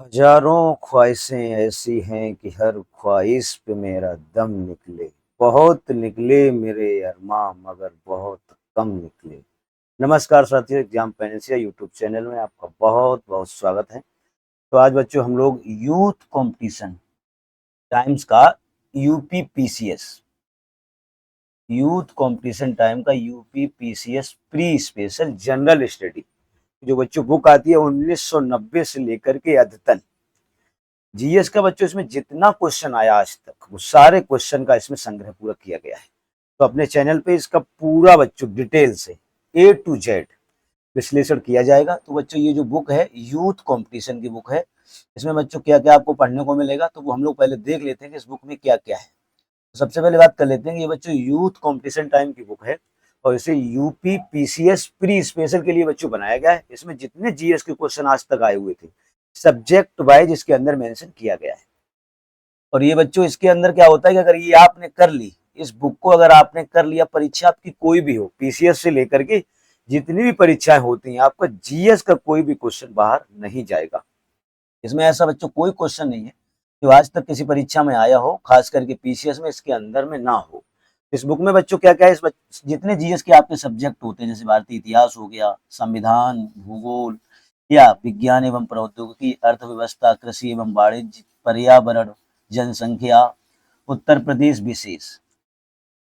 हजारों ख्वाहिशें ऐसी हैं कि हर ख्वाहिश पे मेरा दम निकले। बहुत निकले मेरे अरमां मगर बहुत कम निकले। नमस्कार साथियों, एग्जाम पेनिसिया यूट्यूब चैनल में आपका बहुत बहुत स्वागत है। तो आज बच्चों हम लोग यूथ कंपटीशन टाइम्स का UP PCS youth competition time का UP PCS pre special general study जो बच्चों बुक आती है 1990 से लेकर के अद्यतन जीएस का बच्चों इसमें जितना क्वेश्चन आया आज तक वो सारे क्वेश्चन का इसमें संग्रह पूरा किया गया है। तो अपने चैनल पे इसका पूरा बच्चों डिटेल से ए टू जेड विश्लेषण किया जाएगा। तो बच्चों ये जो बुक है यूथ कंपटीशन की बुक है, इसमें बच्चों क्या क्या आपको पढ़ने को मिलेगा तो वो हम लोग पहले देख लेते हैं कि इस बुक में क्या क्या है। तो सबसे पहले बात कर लेते हैं कि ये बच्चों यूथ कंपटीशन टाइम की बुक है और इसे यूपी पीसीएस प्री स्पेशल के लिए बच्चों बनाया गया है। इसमें जितने जीएस के क्वेश्चन आज तक आए हुए थे सब्जेक्ट वाइज इसके अंदर मेंशन किया गया है। और ये बच्चों इसके अंदर क्या होता है कि अगर ये आपने कर ली, इस बुक को अगर आपने कर लिया, परीक्षा आपकी कोई भी हो, पीसीएस से लेकर के जितनी भी परीक्षाएं होती हैं, आपका जीएस का कोई भी क्वेश्चन बाहर नहीं जाएगा। इसमें ऐसा बच्चों कोई क्वेश्चन नहीं है जो आज तक किसी परीक्षा में आया हो, खास करके पीसीएस में इसके अंदर में ना हो। इस बुक में बच्चों क्या क्या है, जितने जीएस के आपके सब्जेक्ट होते हैं, जैसे भारतीय इतिहास हो गया, संविधान, भूगोल या विज्ञान एवं प्रौद्योगिकी, अर्थव्यवस्था, कृषि एवं वाणिज्य, पर्यावरण, जनसंख्या, उत्तर प्रदेश विशेष।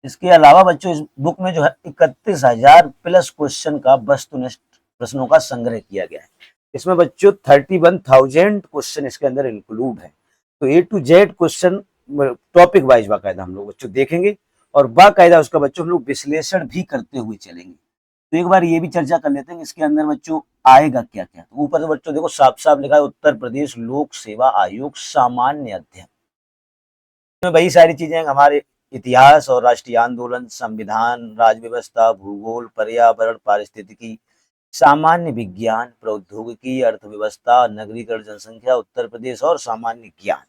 इसके अलावा बच्चों इस बुक में जो है 31,000 प्लस क्वेश्चन का वस्तुनिष्ठ प्रश्नों का संग्रह किया गया है। इसमें बच्चों 31,000 क्वेश्चन इसके अंदर इंक्लूड है। तो A to Z question topic wise बाकायदा हम लोग बच्चों देखेंगे और बाकायदा उसका बच्चों हम लोग विश्लेषण भी करते हुए चलेंगे। तो एक बार ये भी चर्चा कर लेते हैं कि इसके अंदर बच्चों आएगा क्या क्या। तो ऊपर से बच्चों देखो साफ साफ लिखा है उत्तर प्रदेश लोक सेवा आयोग सामान्य अध्ययन। इसमें वही सारी चीजें हमारे इतिहास और राष्ट्रीय आंदोलन, संविधान, राज्य व्यवस्था, भूगोल, पर्यावरण, पारिस्थितिकी, सामान्य विज्ञान, प्रौद्योगिकी, अर्थव्यवस्था, नगरीकरण, जनसंख्या, उत्तर प्रदेश और सामान्य ज्ञान।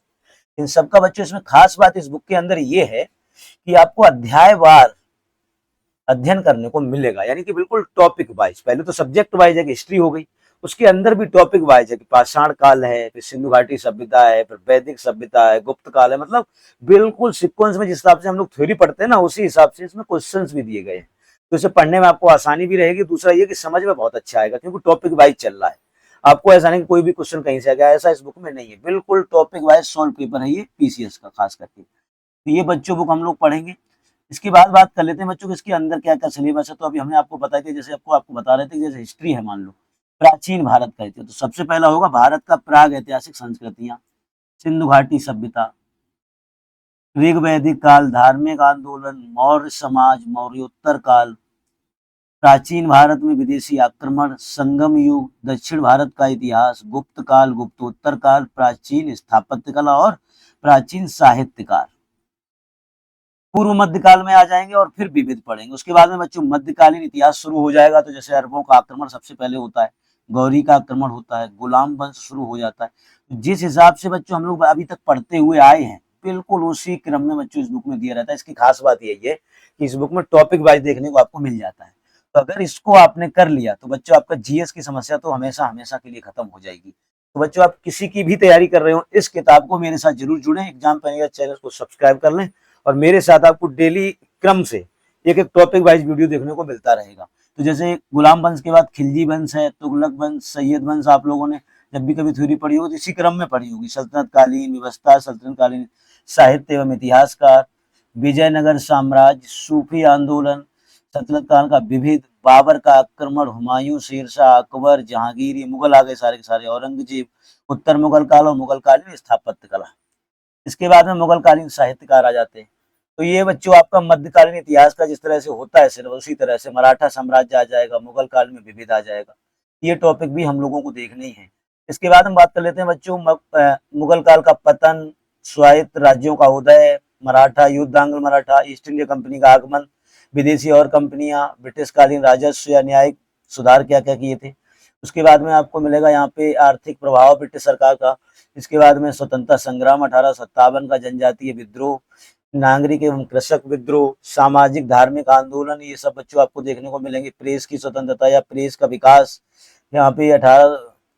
इन सबका बच्चों इसमें खास बात इस बुक के अंदर ये है कि आपको अध्यायवार अध्ययन करने को मिलेगा, यानी कि बिल्कुल टॉपिक वाइज। पहले तो सब्जेक्ट वाइज है कि हिस्ट्री हो गई, उसके अंदर भी टॉपिक वाइज है कि पाषाण काल है, फिर सिंधु घाटी सभ्यता है, फिर वैदिक सभ्यता है, गुप्त काल है। मतलब बिल्कुल सीक्वेंस में जिस हिसाब से हम लोग थ्योरी पढ़ते हैं ना, उसी हिसाब से इसमें क्वेश्चंस भी दिए गए हैं। तो इसे पढ़ने में आपको आसानी भी रहेगी। दूसरा ये कि समझ में बहुत अच्छा आएगा क्योंकि टॉपिक वाइज चल रहा है। आपको ऐसा नहीं कि कोई भी क्वेश्चन कहीं से आ गया, ऐसा इस बुक में नहीं है। बिल्कुल टॉपिक वाइज सॉल्व पेपर है ये पीसीएस का खास करके। तो ये बच्चों बुक हम लोग पढ़ेंगे। इसके बाद बात कर लेते हैं बच्चों को इसके अंदर क्या क्या सिलेबस है। तो अभी हमने आपको बताई थी, जैसे आपको बता रहे थे, जैसे हिस्ट्री है, मान लो प्राचीन भारत का इतिहास, तो सबसे पहला होगा भारत का प्राग ऐतिहासिक संस्कृतियां, सिंधु घाटी सभ्यता, ऋग वैदिक काल, धार्मिक आंदोलन, मौर्य समाज, मौर्योत्तर काल, प्राचीन भारत में विदेशी आक्रमण, संगम युग, दक्षिण भारत का इतिहास, गुप्त काल, गुप्तोत्तर काल, प्राचीन स्थापत्य कला और प्राचीन साहित्यकार। पूर्व मध्यकाल में आ जाएंगे और फिर विविध पढ़ेंगे। उसके बाद में बच्चों मध्यकालीन इतिहास शुरू हो जाएगा। तो जैसे अरबों का आक्रमण सबसे पहले होता है, गौरी का आक्रमण होता है, गुलाम वंश शुरू हो जाता है। तो जिस हिसाब से बच्चों हम लोग अभी तक पढ़ते हुए आए हैं, बिल्कुल उसी क्रम में बच्चों इस बुक में दिया रहता है। इसकी खास बात यही है कि इस बुक में टॉपिक वाइज देखने को आपको मिल जाता है। तो अगर इसको आपने कर लिया तो बच्चों आपका जीएस की समस्या तो हमेशा हमेशा के लिए खत्म हो जाएगी। तो बच्चों आप किसी की भी तैयारी कर रहे हो, इस किताब को मेरे साथ जरूर जुड़ें। एग्जाम पेनिया चैनल को सब्सक्राइब कर लें और मेरे साथ आपको डेली क्रम से एक एक टॉपिक वाइज वीडियो देखने को मिलता रहेगा। तो जैसे गुलाम वंश के बाद खिलजी वंश है, तुगलक वंश, सैयद वंश, आप लोगों ने जब भी कभी थ्योरी पढ़ी होगी तो इसी क्रम में पढ़ी होगी। सल्तनत कालीन व्यवस्था, सल्तनत कालीन साहित्य एवं इतिहासकार, विजयनगर साम्राज्य, सूफी आंदोलन, सल्तनत काल का विविध, बाबर का आक्रमण, हुमायूं, शेरशाह, अकबर, जहांगीर, ये मुगल आ गए सारे के सारे, औरंगजेब, उत्तर मुगल काल और मुगल कालीन स्थापत्य कला। इसके बाद में मुगल कालीन साहित्यकार आ जाते हैं। तो ये बच्चों आपका मध्यकालीन इतिहास का जिस तरह से होता है सिर्फ उसी तरह से मराठा साम्राज्य आ जाएगा, मुगल काल में विविध आ जाएगा। ये टॉपिक भी हम लोगों को देखने ही है। इसके बाद हम बात कर लेते हैं बच्चों मुगल काल का पतन, स्वायत्त राज्यों का उदय, मराठा युद्ध, आंग्ल मराठा, ईस्ट इंडिया कंपनी का आगमन, विदेशी और कंपनियां, ब्रिटिश कालीन राजस्व या न्यायिक सुधार क्या क्या किए थे। उसके बाद में आपको मिलेगा यहाँ पे आर्थिक प्रभाव ब्रिटिश सरकार का। इसके बाद में स्वतंत्रता संग्राम 1857 का, जनजातीय विद्रोह, नागरिक एवं कृषक विद्रोह, सामाजिक धार्मिक आंदोलन, ये सब बच्चों आपको देखने को मिलेंगे। प्रेस की स्वतंत्रता या प्रेस का विकास, यहाँ पे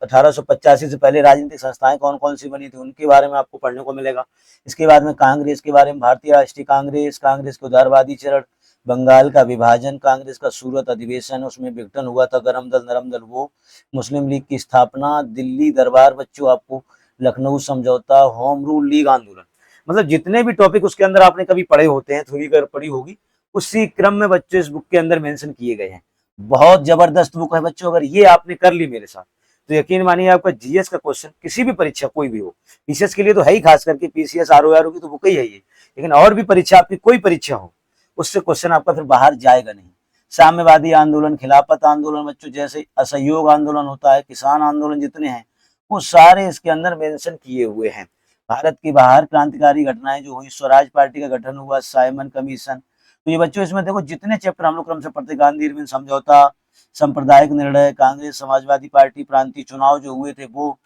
1885 से पहले राजनीतिक संस्थाएं कौन कौन सी बनी थी उनके बारे में आपको पढ़ने को मिलेगा। इसके बाद में कांग्रेस के बारे में, भारतीय राष्ट्रीय कांग्रेस, कांग्रेस के उदारवादी चरण, बंगाल का विभाजन, कांग्रेस का सूरत अधिवेशन, उसमें विघटन हुआ था, गरम दल नरम दल वो, मुस्लिम लीग की स्थापना, दिल्ली दरबार बच्चों आपको, लखनऊ समझौता, होम रूल लीग आंदोलन। मतलब जितने भी टॉपिक उसके अंदर आपने कभी पढ़े होते हैं, थोड़ी अगर पढ़ी होगी, उसी क्रम में बच्चों इस बुक के अंदर मेंशन किए गए हैं। बहुत जबरदस्त बुक है बच्चों, अगर ये आपने कर ली मेरे साथ तो यकीन मानिए आपका जीएस का क्वेश्चन किसी भी परीक्षा कोई भी हो, पीसीएस के लिए तो है ही, खास करके पीसीएस आरओ की तो बुक ही है ये, लेकिन और भी परीक्षा आपकी कोई परीक्षा हो उससे क्वेश्चन आपका फिर बाहर जाएगा नहीं। साम्यवादी आंदोलन, खिलाफत आंदोलन बच्चों, जैसे असहयोग आंदोलन होता है, किसान आंदोलन जितने हैं वो सारे इसके अंदर मेंशन किए हुए हैं। भारत की बाहर क्रांतिकारी घटनाएं जो हुई, स्वराज पार्टी का गठन हुआ, साइमन कमीशन, तो ये बच्चों इसमें देखो जितने चैप्टर हम लोग क्रम से पढ़ते, गांधी इरविन समझौता, सांप्रदायिक निर्णय, कांग्रेस समाजवादी पार्टी, प्रांतीय चुनाव जो हुए थे वो,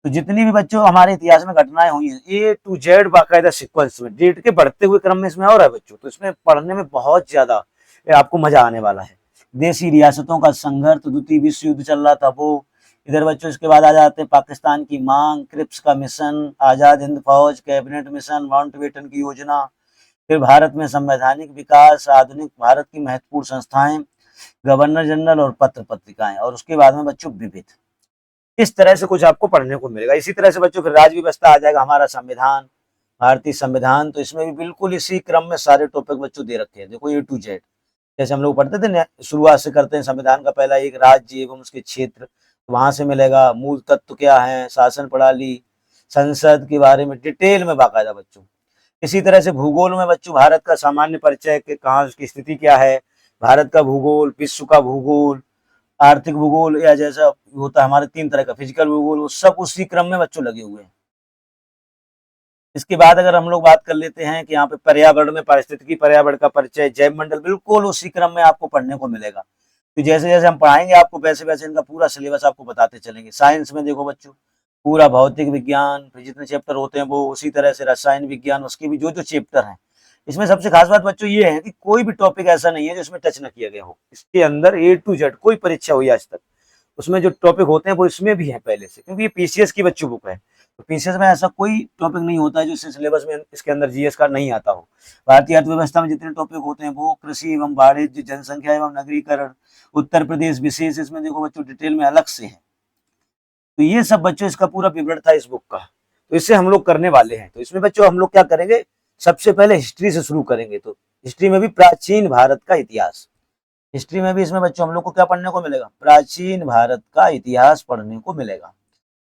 तो जितनी भी बच्चों हमारे इतिहास में घटनाएं हुई हैं ए टू जेड बाकायदा सीक्वेंस में डेट के बढ़ते हुए क्रम में इसमें और है बच्चों, तो इसमें पढ़ने में बहुत ज्यादा आपको मजा आने वाला है। देशी रियासतों का संघर्ष, तो द्वितीय विश्व युद्ध चल रहा था वो। इधर बच्चों इसके बाद आ जाते हैं पाकिस्तान की मांग, क्रिप्स का मिशन, आजाद हिंद फौज, कैबिनेट मिशन, माउंटबेटन की योजना, फिर भारत में संवैधानिक विकास, आधुनिक भारत की महत्वपूर्ण संस्थाएं, गवर्नर जनरल और पत्र पत्रिकाएं, और उसके बाद में बच्चों विविध। इस तरह से कुछ आपको पढ़ने को मिलेगा। इसी तरह से बच्चों फिर राज व्यवस्था आ जाएगा, हमारा संविधान, भारतीय संविधान, तो इसमें भी बिल्कुल इसी क्रम में सारे टॉपिक बच्चों दे रखे हैं, देखो ए टू जेड। जैसे हम लोग पढ़ते थे ना, शुरुआत से करते हैं, संविधान का पहला एक राज्य एवं उसके क्षेत्र, वहां से मिलेगा मूल तत्व क्या है, शासन प्रणाली, संसद के बारे में डिटेल में बाकायदा बच्चों। इसी तरह से भूगोल में बच्चों भारत का सामान्य परिचय के कहाँ उसकी स्थिति क्या है, भारत का भूगोल, विश्व का भूगोल, आर्थिक भूगोल, या जैसा होता है हमारे 3 तरह का फिजिकल भूगोल, वो सब उसी क्रम में बच्चों लगे हुए हैं। इसके बाद अगर हम लोग बात कर लेते हैं कि यहाँ पे पर्यावरण में पारिस्थितिकी, पर्यावरण का परिचय, जैव मंडल, बिल्कुल उसी क्रम में आपको पढ़ने को मिलेगा। तो जैसे जैसे हम पढ़ाएंगे आपको वैसे वैसे इनका पूरा सिलेबस आपको बताते चलेंगे। साइंस में देखो बच्चों पूरा भौतिक विज्ञान, फिर जितने चैप्टर होते हैं वो, उसी तरह से रसायन विज्ञान, उसके भी जो जो चैप्टर हैं। इसमें सबसे खास बात बच्चों ये है कि कोई भी टॉपिक ऐसा नहीं है जो इसमें टच न किया गया हो। इसके अंदर ए टू जेड कोई परीक्षा हुई आज तक, उसमें जो टॉपिक होते हैं वो इसमें भी है पहले से, क्योंकि ये पीसीएस की बच्चों बुक है। तो पीसीएस में ऐसा कोई टॉपिक नहीं होता है जो इससे सिलेबस में इसके अंदर जीएस का नहीं आता हो। भारतीय अर्थव्यवस्था में जितने टॉपिक होते हैं वो, कृषि एवं वाणिज्य, जनसंख्या एवं नगरीकरण, उत्तर प्रदेश विशेष, इसमें देखो बच्चों डिटेल में अलग से है। तो ये सब बच्चों इसका पूरा विवरण था इस बुक का, तो इससे हम लोग करने वाले हैं। तो इसमें बच्चों हम लोग क्या करेंगे, सबसे पहले हिस्ट्री से शुरू करेंगे। तो हिस्ट्री में भी प्राचीन भारत का इतिहास, हिस्ट्री में भी इसमें बच्चों हम लोग को क्या पढ़ने को मिलेगा, प्राचीन भारत का इतिहास पढ़ने को मिलेगा।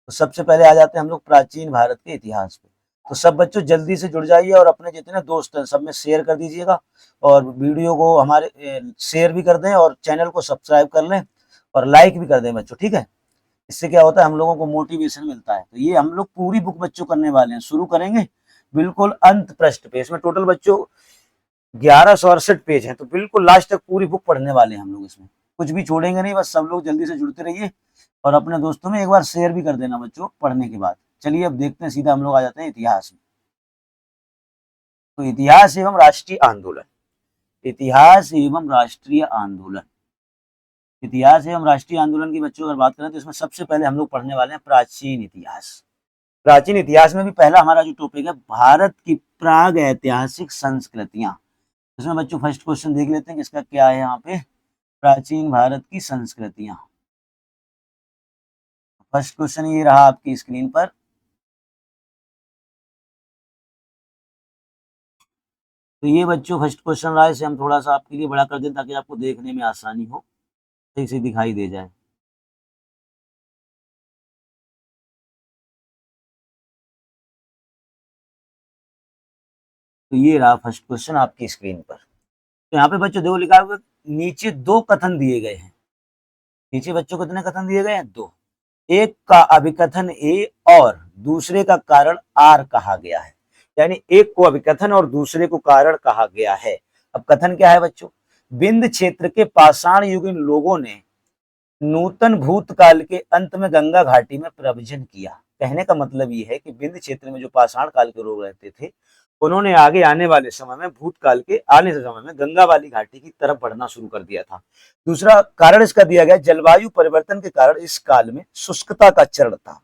तो सबसे पहले आ जाते हैं हम लोग प्राचीन भारत के इतिहास पे। तो सब बच्चों जल्दी से जुड़ जाइए और अपने जितने दोस्त हैं सब में शेयर कर दीजिएगा, और वीडियो को हमारे शेयर भी कर दें, और चैनल को सब्सक्राइब कर लें और लाइक भी कर दें बच्चों, ठीक है। इससे क्या होता है, हम लोगों को मोटिवेशन मिलता है। तो ये हम लोग पूरी बुक बच्चों करने वाले हैं, शुरू करेंगे बिल्कुल अंत पृष्ठ पे। इसमें टोटल बच्चों 1168 पेज हैं, तो बिल्कुल लास्ट तक पूरी बुक पढ़ने वाले हैं हम लोग, इसमें कुछ भी छोड़ेंगे नहीं। बस सब लोग जल्दी से जुड़ते रहिए और अपने दोस्तों में एक बार शेयर भी कर देना बच्चों पढ़ने के बाद। चलिए अब देखते हैं, सीधा हम लोग आ जाते हैं इतिहास में। तो इतिहास एवं राष्ट्रीय आंदोलन, इतिहास एवं राष्ट्रीय आंदोलन, इतिहास एवं राष्ट्रीय आंदोलन की बच्चों अगर बात करें तो इसमें सबसे पहले हम लोग पढ़ने वाले हैं प्राचीन इतिहास। प्राचीन इतिहास में भी पहला हमारा जो टॉपिक है भारत की प्राग ऐतिहासिक संस्कृतियां। इसमें बच्चों फर्स्ट क्वेश्चन देख लेते हैं किसका क्या है यहाँ पे, प्राचीन भारत की संस्कृतियां। फर्स्ट क्वेश्चन ये रहा आपकी स्क्रीन पर। तो ये बच्चों फर्स्ट क्वेश्चन रहा, इसे हम थोड़ा सा आपके लिए बड़ा कर दें ताकि आपको देखने में आसानी हो, ठीक से दिखाई दे जाए। तो ये रहा फर्स्ट क्वेश्चन आपकी स्क्रीन पर। तो यहाँ पे बच्चों देखो लिखा हुआ नीचे 2 कथन दिए गए हैं। नीचे बच्चों कितने कथन दिए गए हैं, 2। एक का अभिकथन ए और दूसरे का कारण आर कहा गया है, यानी एक को अभिकथन और दूसरे को कारण कहा गया है। अब कथन क्या है बच्चों, विंध्य क्षेत्र के पाषाण युगीन लोगों ने नूतन भूतकाल के अंत में गंगा घाटी में प्रवचन किया। कहने का मतलब ये है कि विंध्य क्षेत्र में जो पाषाण काल के लोग रहते थे उन्होंने आगे आने वाले समय में, भूतकाल के आने से समय में गंगा वाली घाटी की तरफ बढ़ना शुरू कर दिया था। दूसरा कारण इसका दिया गया, जलवायु परिवर्तन के कारण इस काल में शुष्कता का चरण था,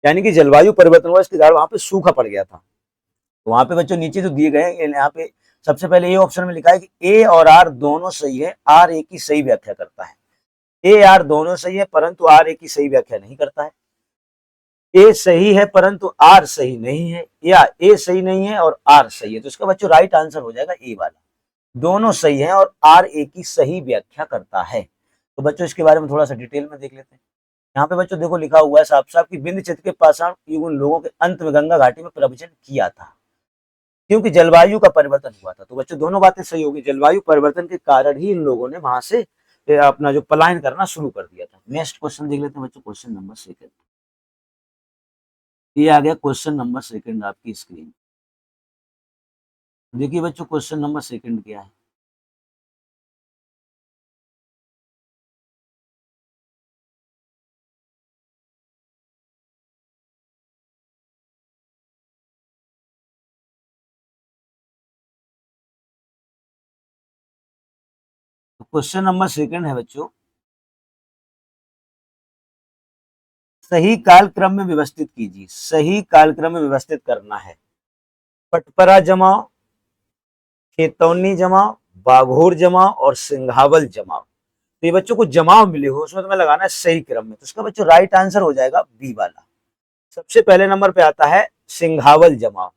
यानी कि जलवायु परिवर्तन हुआ इसके कारण वहां पे सूखा पड़ गया था। तो वहां पे बच्चों नीचे जो दिए गए हैं, यहाँ पे सबसे पहले ये ऑप्शन में लिखा है कि ए और आर दोनों सही है, आर ए की सही व्याख्या करता है। ए आर दोनों सही है परंतु आर ए की सही व्याख्या नहीं करता है। ए सही है परंतु आर सही नहीं है, या ए सही नहीं है और आर सही है। तो इसका बच्चों राइट आंसर हो जाएगा ए वाला, दोनों सही है और आर ए की सही व्याख्या करता है। तो बच्चों इसके बारे में थोड़ा सा डिटेल में देख लेते हैं। यहाँ पे बच्चों देखो लिखा हुआ है साफ साफ कि बिंद चित्र के पाषाण युग उन लोगों के अंत में गंगा घाटी में प्रवचन किया था क्योंकि जलवायु का परिवर्तन हुआ था। तो बच्चों दोनों बातें सही होगी, जलवायु परिवर्तन के कारण ही इन लोगों ने वहां से अपना जो पलायन करना शुरू कर दिया था। नेक्स्ट क्वेश्चन देख लेते हैं बच्चों, क्वेश्चन नंबर सेकंड। ये आ गया क्वेश्चन नंबर सेकंड आपकी स्क्रीन। देखिए बच्चों क्वेश्चन नंबर सेकंड क्या है। तो क्वेश्चन नंबर सेकंड है बच्चों, सही कालक्रम में व्यवस्थित कीजिए। सही कालक्रम में व्यवस्थित करना है। पटपरा जमाव, खेतौनी जमाव, बाघोर जमाव और सिंघावल जमाव। तो ये बच्चों को जमाव मिले हो उसमें तुम्हें लगाना है सही क्रम में। तो इसका बच्चों राइट आंसर हो जाएगा बी वाला। सबसे पहले नंबर पे आता है सिंघावल जमाव,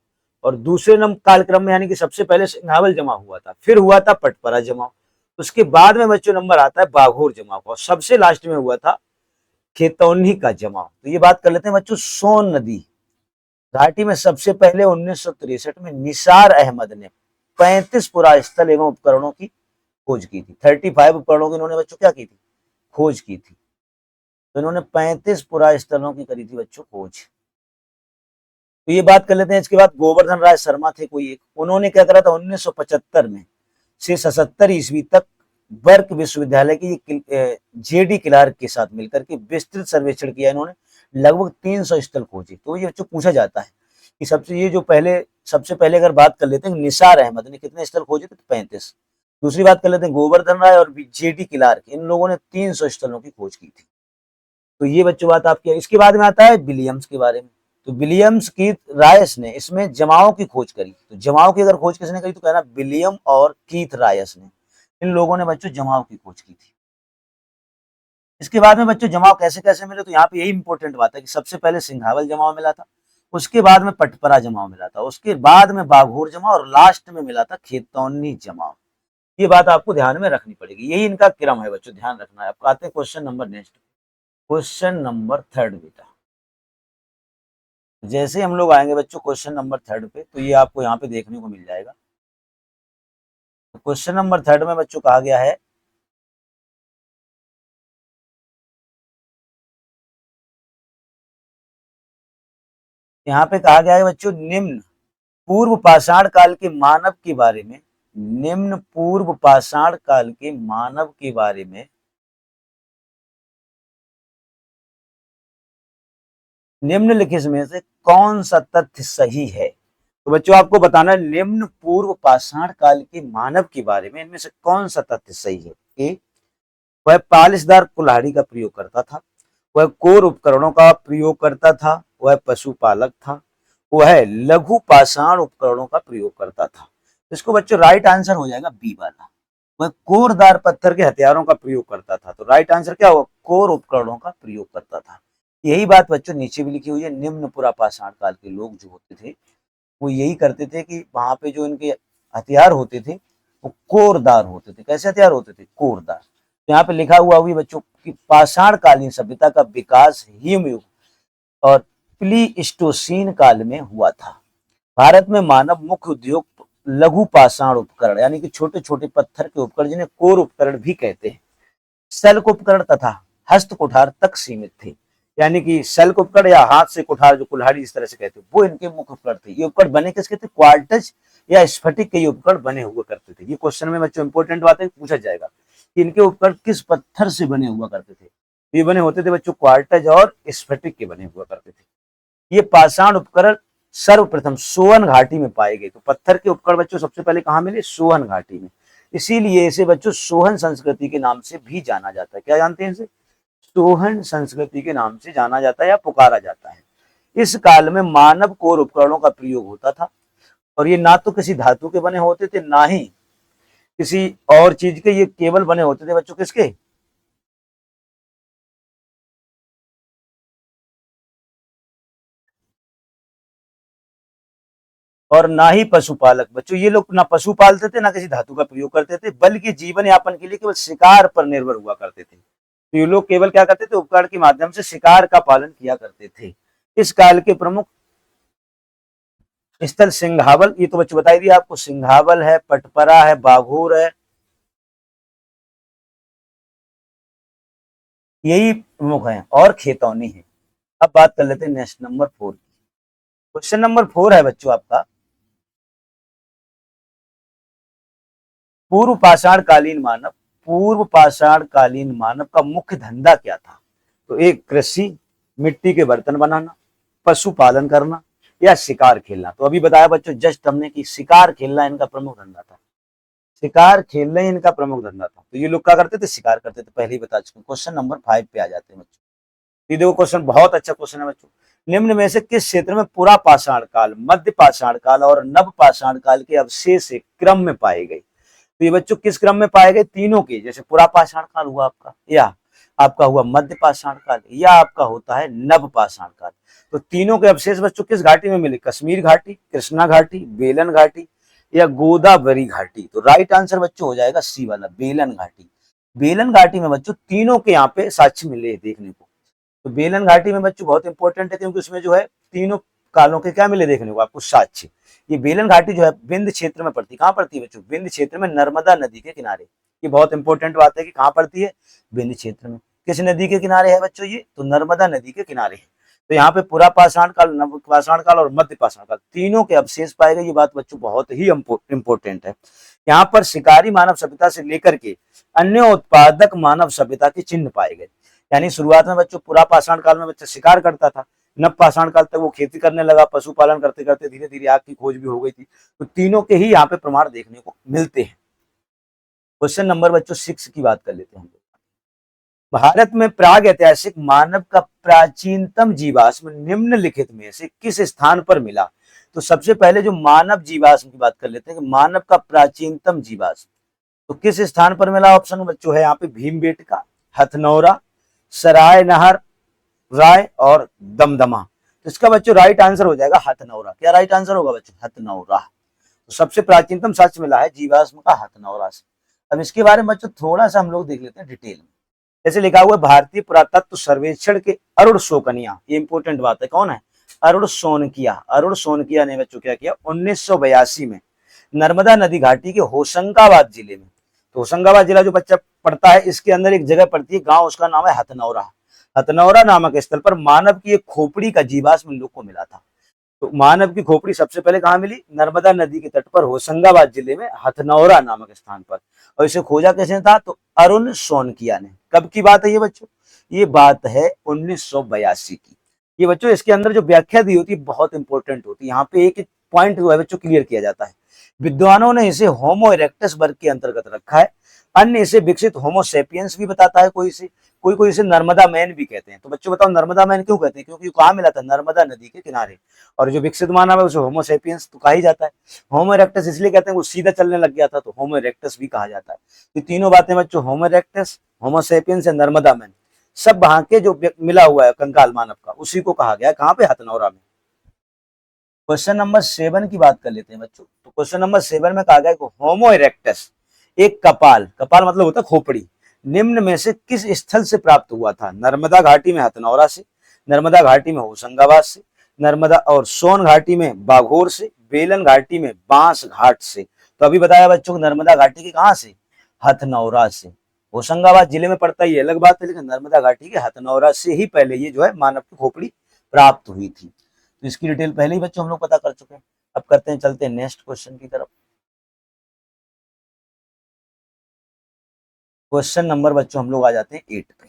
और दूसरे नंबर कालक्रम में यानी कि सबसे पहले सिंघावल जमाव हुआ था, फिर हुआ था पटपरा जमाव, उसके बाद में बच्चों नंबर आता है बाघोर जमाव, और सबसे लास्ट में हुआ था खेतौनी का जमाव। तो ये बात कर लेते हैं बच्चों, सोन नदी घाटी में सबसे पहले 1963 में निसार अहमद ने 35 पुरास्थल एवं उपकरणों की खोज की थी। 35 उपकरणों की इन्होंने बच्चों क्या की थी, खोज की थी। तो इन्होंने 35 पुरास्थलों की करी थी बच्चों खोज। तो ये बात कर लेते हैं। इसके बाद गोवर्धन राय शर्मा थे कोई एक, उन्होंने क्या करा था 1975 में से 77 ईस्वी तक बर्क विश्वविद्यालय की जेडी क्लार्क के साथ मिलकर के विस्तृत सर्वेक्षण किया इन्होंने, लगभग 300 स्थल खोजे। तो ये बच्चों पूछा जाता है कि सबसे पहले अगर बात कर लेते हैं निसार अहमद ने कितने स्थल खोजे थे, 35। दूसरी बात कर लेते हैं गोवर्धन राय और जेडी क्लार्क, इन लोगों ने 300 स्थलों की खोज की थी। तो ये बच्चों बात आपकी। इसके बाद में आता है विलियम्स के बारे में। तो विलियम्स की रायस ने इसमें जमाओं की खोज करी। तो जमाओं की अगर खोज किसने करी तो कहना विलियम और कीथ रायस ने, इन लोगों ने बच्चों जमाओं की खोज की थी। इसके बाद में बच्चों जमाव कैसे कैसे मिले, तो यहाँ पे यही इंपॉर्टेंट बात है कि सबसे पहले सिंघावल जमाव मिला था, उसके बाद में पटपरा जमाव मिला था, उसके बाद में बाघोर जमाव और लास्ट में मिला था खेतौनी जमाव। ये बात आपको ध्यान में रखनी पड़ेगी, यही इनका क्रम है बच्चों, ध्यान रखना है। आपको आते हैं question number next, question number third बेटा। जैसे हम लोग आएंगे बच्चों क्वेश्चन नंबर थर्ड पे, तो ये आपको यहाँ पे देखने को मिल जाएगा। क्वेश्चन नंबर थर्ड में बच्चों कहा गया है, यहाँ पे कहा गया है बच्चों निम्न पूर्व पाषाण काल के मानव के बारे में, निम्न पूर्व पाषाण काल के मानव के बारे में निम्नलिखित में से कौन सा तथ्य सही है। तो बच्चों आपको बताना है निम्न पूर्व पाषाण काल के मानव के बारे में इनमें से कौन सा तथ्य सही है। ए, वह पालिशदार कुल्हाड़ी का प्रयोग करता था, वह कोर उपकरणों का प्रयोग करता था, वह पशुपालक था, वह लघु पाषाण उपकरणों का प्रयोग करता था। इसको बच्चों राइट आंसर हो जाएगा बी वाला, वह कोरदार पत्थर के हथियारों का प्रयोग करता था। तो राइट आंसर क्या होगा, कोर उपकरणों का प्रयोग करता था। यही बात बच्चों नीचे भी लिखी हुई है, निम्न पुरा पाषाण काल के लोग जो होते थे वो यही करते थे कि वहां पे जो इनके हथियार होते थे वो कोरदार होते थे। कैसे हथियार होते थे, कोरदार। तो यहाँ पे लिखा हुआ हुई बच्चों की पाषाण कालीन सभ्यता का विकास हिमयुग और प्लीस्टोसीन काल में हुआ था। भारत में मानव मुख्य उद्योग लघु पाषाण उपकरण यानी कि छोटे छोटे पत्थर के उपकरण जिन्हें कोर उपकरण भी कहते हैं, शल्क उपकरण तथा हस्त कुठार तक सीमित थे। यानी कि शल्क उपकरण या हाथ से कुठार जो कुल्हाड़ी इस तरह से कहते हैं वो इनके मुख्य उपकरण थे। ये उपकरण बने किसके थे, क्वार्टज या स्फटिक के ये उपकरण बने हुआ करते थे। ये क्वेश्चन में बच्चों इंपॉर्टेंट बात है, पूछा जाएगा कि इनके उपकरण किस पत्थर से बने हुआ करते थे। ये बने होते थे बच्चों क्वार्टज और स्फटिक के बने हुआ करते थे। ये पाषाण उपकरण सर्वप्रथम सोहन घाटी में पाए गए। तो पत्थर के उपकरण बच्चों सबसे पहले कहाँ मिले? सोहन घाटी में। इसीलिए इसे बच्चों सोहन संस्कृति के नाम से भी जाना जाता है। क्या जानते हैं इसे? सोहन संस्कृति के नाम से जाना जाता है या पुकारा जाता है। इस काल में मानव कोर उपकरणों का प्रयोग होता था और ये ना तो किसी धातु के बने होते थे ना ही किसी और चीज के, ये केवल बने होते थे बच्चों किसके? और ना ही पशुपालक। बच्चों ये लोग ना पशु पालते थे ना किसी धातु का प्रयोग करते थे, बल्कि जीवन यापन के लिए केवल शिकार पर निर्भर हुआ करते थे। तो ये लोग केवल क्या करते थे? उपकरण के माध्यम से शिकार का पालन किया करते थे। इस काल के प्रमुख स्थल सिंघावल, ये तो बच्चों बताई दिया आपको, सिंघावल है, पटपरा है, बाघोर है, यही प्रमुख है, और खेतौनी है। अब बात कर लेते हैं नेक्स्ट नंबर 4 की। क्वेश्चन नंबर 4 है बच्चों आपका, पूर्व पाषाण कालीन मानव, पूर्व पाषाण कालीन मानव का मुख्य धंधा क्या था? तो एक कृषि, मिट्टी के बर्तन बनाना, पशुपालन करना या शिकार खेलना। तो अभी बताया बच्चों जस्ट हमने कि शिकार खेलना इनका प्रमुख धंधा था। शिकार खेलना ही इनका प्रमुख धंधा था। तो ये लोग क्या करते थे? शिकार करते थे। पहले ही बता चुके। क्वेश्चन नंबर 5 पे आ जाते हैं बच्चों। ये देखो क्वेश्चन बहुत अच्छा क्वेश्चन है बच्चों। निम्न में से किस क्षेत्र में पुरा पाषाण काल, मध्य पाषाण काल और नव पाषाण काल के अवशेष क्रम में पाए गए? तो ये बच्चों किस क्रम में पाए गए? तीनों के, जैसे पुरा पाषाण काल हुआ आपका, या आपका हुआ मध्य पाषाण काल, या आपका होता है नव पाषाण काल। तो तीनों के अवशेष बच्चों किस घाटी में मिले? कश्मीर घाटी, कृष्णा घाटी, बेलन घाटी या गोदावरी घाटी। तो राइट आंसर बच्चों हो जाएगा सी वाला, बेलन घाटी। बेलन घाटी में बच्चों तीनों के यहाँ पे साक्ष्य मिले देखने को। तो बेलन घाटी में बच्चों बहुत इंपॉर्टेंट है क्योंकि उसमें जो है तीनों कालों के क्या मिले देखने को आपको? साक्ष्य। ये बेलन घाटी जो है विंध्य क्षेत्र में पड़ती है। कहाँ पड़ती है बच्चों? विंध्य क्षेत्र में, नर्मदा नदी के किनारे। ये बहुत इंपॉर्टेंट बात है कि कहाँ पड़ती है? विंध्य क्षेत्र में। किस नदी के किनारे है बच्चों ये? तो नर्मदा नदी के किनारे है। तो यहाँ पे पुरा पाषाण काल, नव पाषाण काल और मध्य पाषाण काल तीनों के अवशेष पाए गए। ये बात बच्चों बहुत ही इंपॉर्टेंट है। यहाँ पर शिकारी मानव सभ्यता से लेकर के अन्य उत्पादक मानव सभ्यता के चिन्ह पाए गए। यानी शुरुआत में बच्चों पुरा पाषाण काल में बच्चा शिकार करता था, नव पाषाण काल तक वो खेती करने लगा, पशुपालन करते करते धीरे धीरे आग की खोज भी हो गई थी। तो तीनों के ही यहाँ पे प्रमाण देखने को मिलते हैं। क्वेश्चन नंबर बच्चों 6 की बात कर लेते हैं। भारत में प्राग ऐतिहासिक मानव का प्राचीनतम जीवाश्म निम्नलिखित में से किस स्थान पर मिला? तो सबसे पहले जो मानव जीवाश्म की बात कर लेते हैं कि मानव का प्राचीनतम जीवाश्म तो किस स्थान पर मिला? ऑप्शन बच्चों है यहाँ पे भीमबेटका, हथनौरा, सराय नहर राय और दमदमा। तो इसका बच्चों राइट आंसर हो जाएगा हथनौरा। क्या राइट आंसर होगा बच्चों? हथनौरा। तो सबसे प्राचीनतम साक्ष्य मिला है जीवाश्म का हथनौरा से। अब इसके बारे में बच्चों थोड़ा सा हम लोग देख लेते हैं डिटेल में। जैसे लिखा हुआ है भारतीय पुरातत्व सर्वेक्षण के अरुण शोकनिया, ये इंपॉर्टेंट बात है। कौन है? अरुण सोनकिया। अरुण सोनकिया ने बच्चों क्या किया? 1982 में नर्मदा नदी घाटी के होशंगाबाद जिले में, तो होशंगाबाद जिला जो बच्चा पड़ता है इसके अंदर एक जगह पड़ती है, गांव उसका नाम है हथनौरा। हथनौरा नामक स्थल पर मानव की एक खोपड़ी का जीवाश्म लोग को मिला था। तो मानव की खोपड़ी सबसे पहले कहाँ मिली? नर्मदा नदी के तट पर होशंगाबाद जिले में हथनौरा नामक स्थान पर। और इसे खोजा किसने था? तो अरुण सोनकिया ने। कब की बात है ये बच्चों? ये बात है 1982 की। ये बच्चों इसके अंदर जो व्याख्या दी होती है बहुत इंपॉर्टेंट होती है। यहाँ पे एक पॉइंट जो है बच्चों क्लियर किया जाता है। विद्वानों ने इसे होमो इरेक्टस वर्ग के अंतर्गत रखा है। अन्य इसे विकसित होमोसेपियंस भी बताता है, कोई कोई इसे नर्मदा मैन भी कहते हैं। तो बच्चों बताओ नर्मदा मैन क्यों कहते हैं? क्योंकि कहाँ मिला था? नर्मदा नदी के किनारे। और जो विकसित मानव है उसे होमोसेपियंस तो कहा ही जाता है। होमो इरेक्टस इसलिए कहते हैं वो सीधा चलने लग गया था, तो होमो इरेक्टस भी कहा जाता है। ये तीनों बातें बच्चों, होमो इरेक्टस, होमोसेपियंस या नर्मदा मैन, सब वहां के जो मिला हुआ है कंकाल मानव का, उसी को कहा गया है। कहाँ पे? हथनौरा में। क्वेश्चन नंबर 7 की बात कर लेते हैं बच्चों। तो क्वेश्चन नंबर 7 में कहा गया कि होमो इरेक्टस एक कपाल, कपाल मतलब होता है खोपड़ी, निम्न में से किस स्थल से प्राप्त हुआ था? नर्मदा घाटी में हथनौरा से, नर्मदा घाटी में होशंगाबाद से, नर्मदा और सोन घाटी में बाघोर से, बेलन घाटी में बांस घाट से। तो अभी बताया बच्चों को नर्मदा घाटी के कहाँ से? हथनौरा से। होशंगाबाद जिले में पड़ता है ये अलग बात है, लेकिन नर्मदा घाटी के हथनौरा से ही पहले ये जो है मानव की खोपड़ी प्राप्त हुई थी। तो इसकी डिटेल पहले ही बच्चों हम लोग पता कर चुके हैं। अब करते हैं, चलते हैं नेक्स्ट क्वेश्चन की तरफ। क्वेश्चन नंबर बच्चों हम लोग आ जाते हैं 8 पे।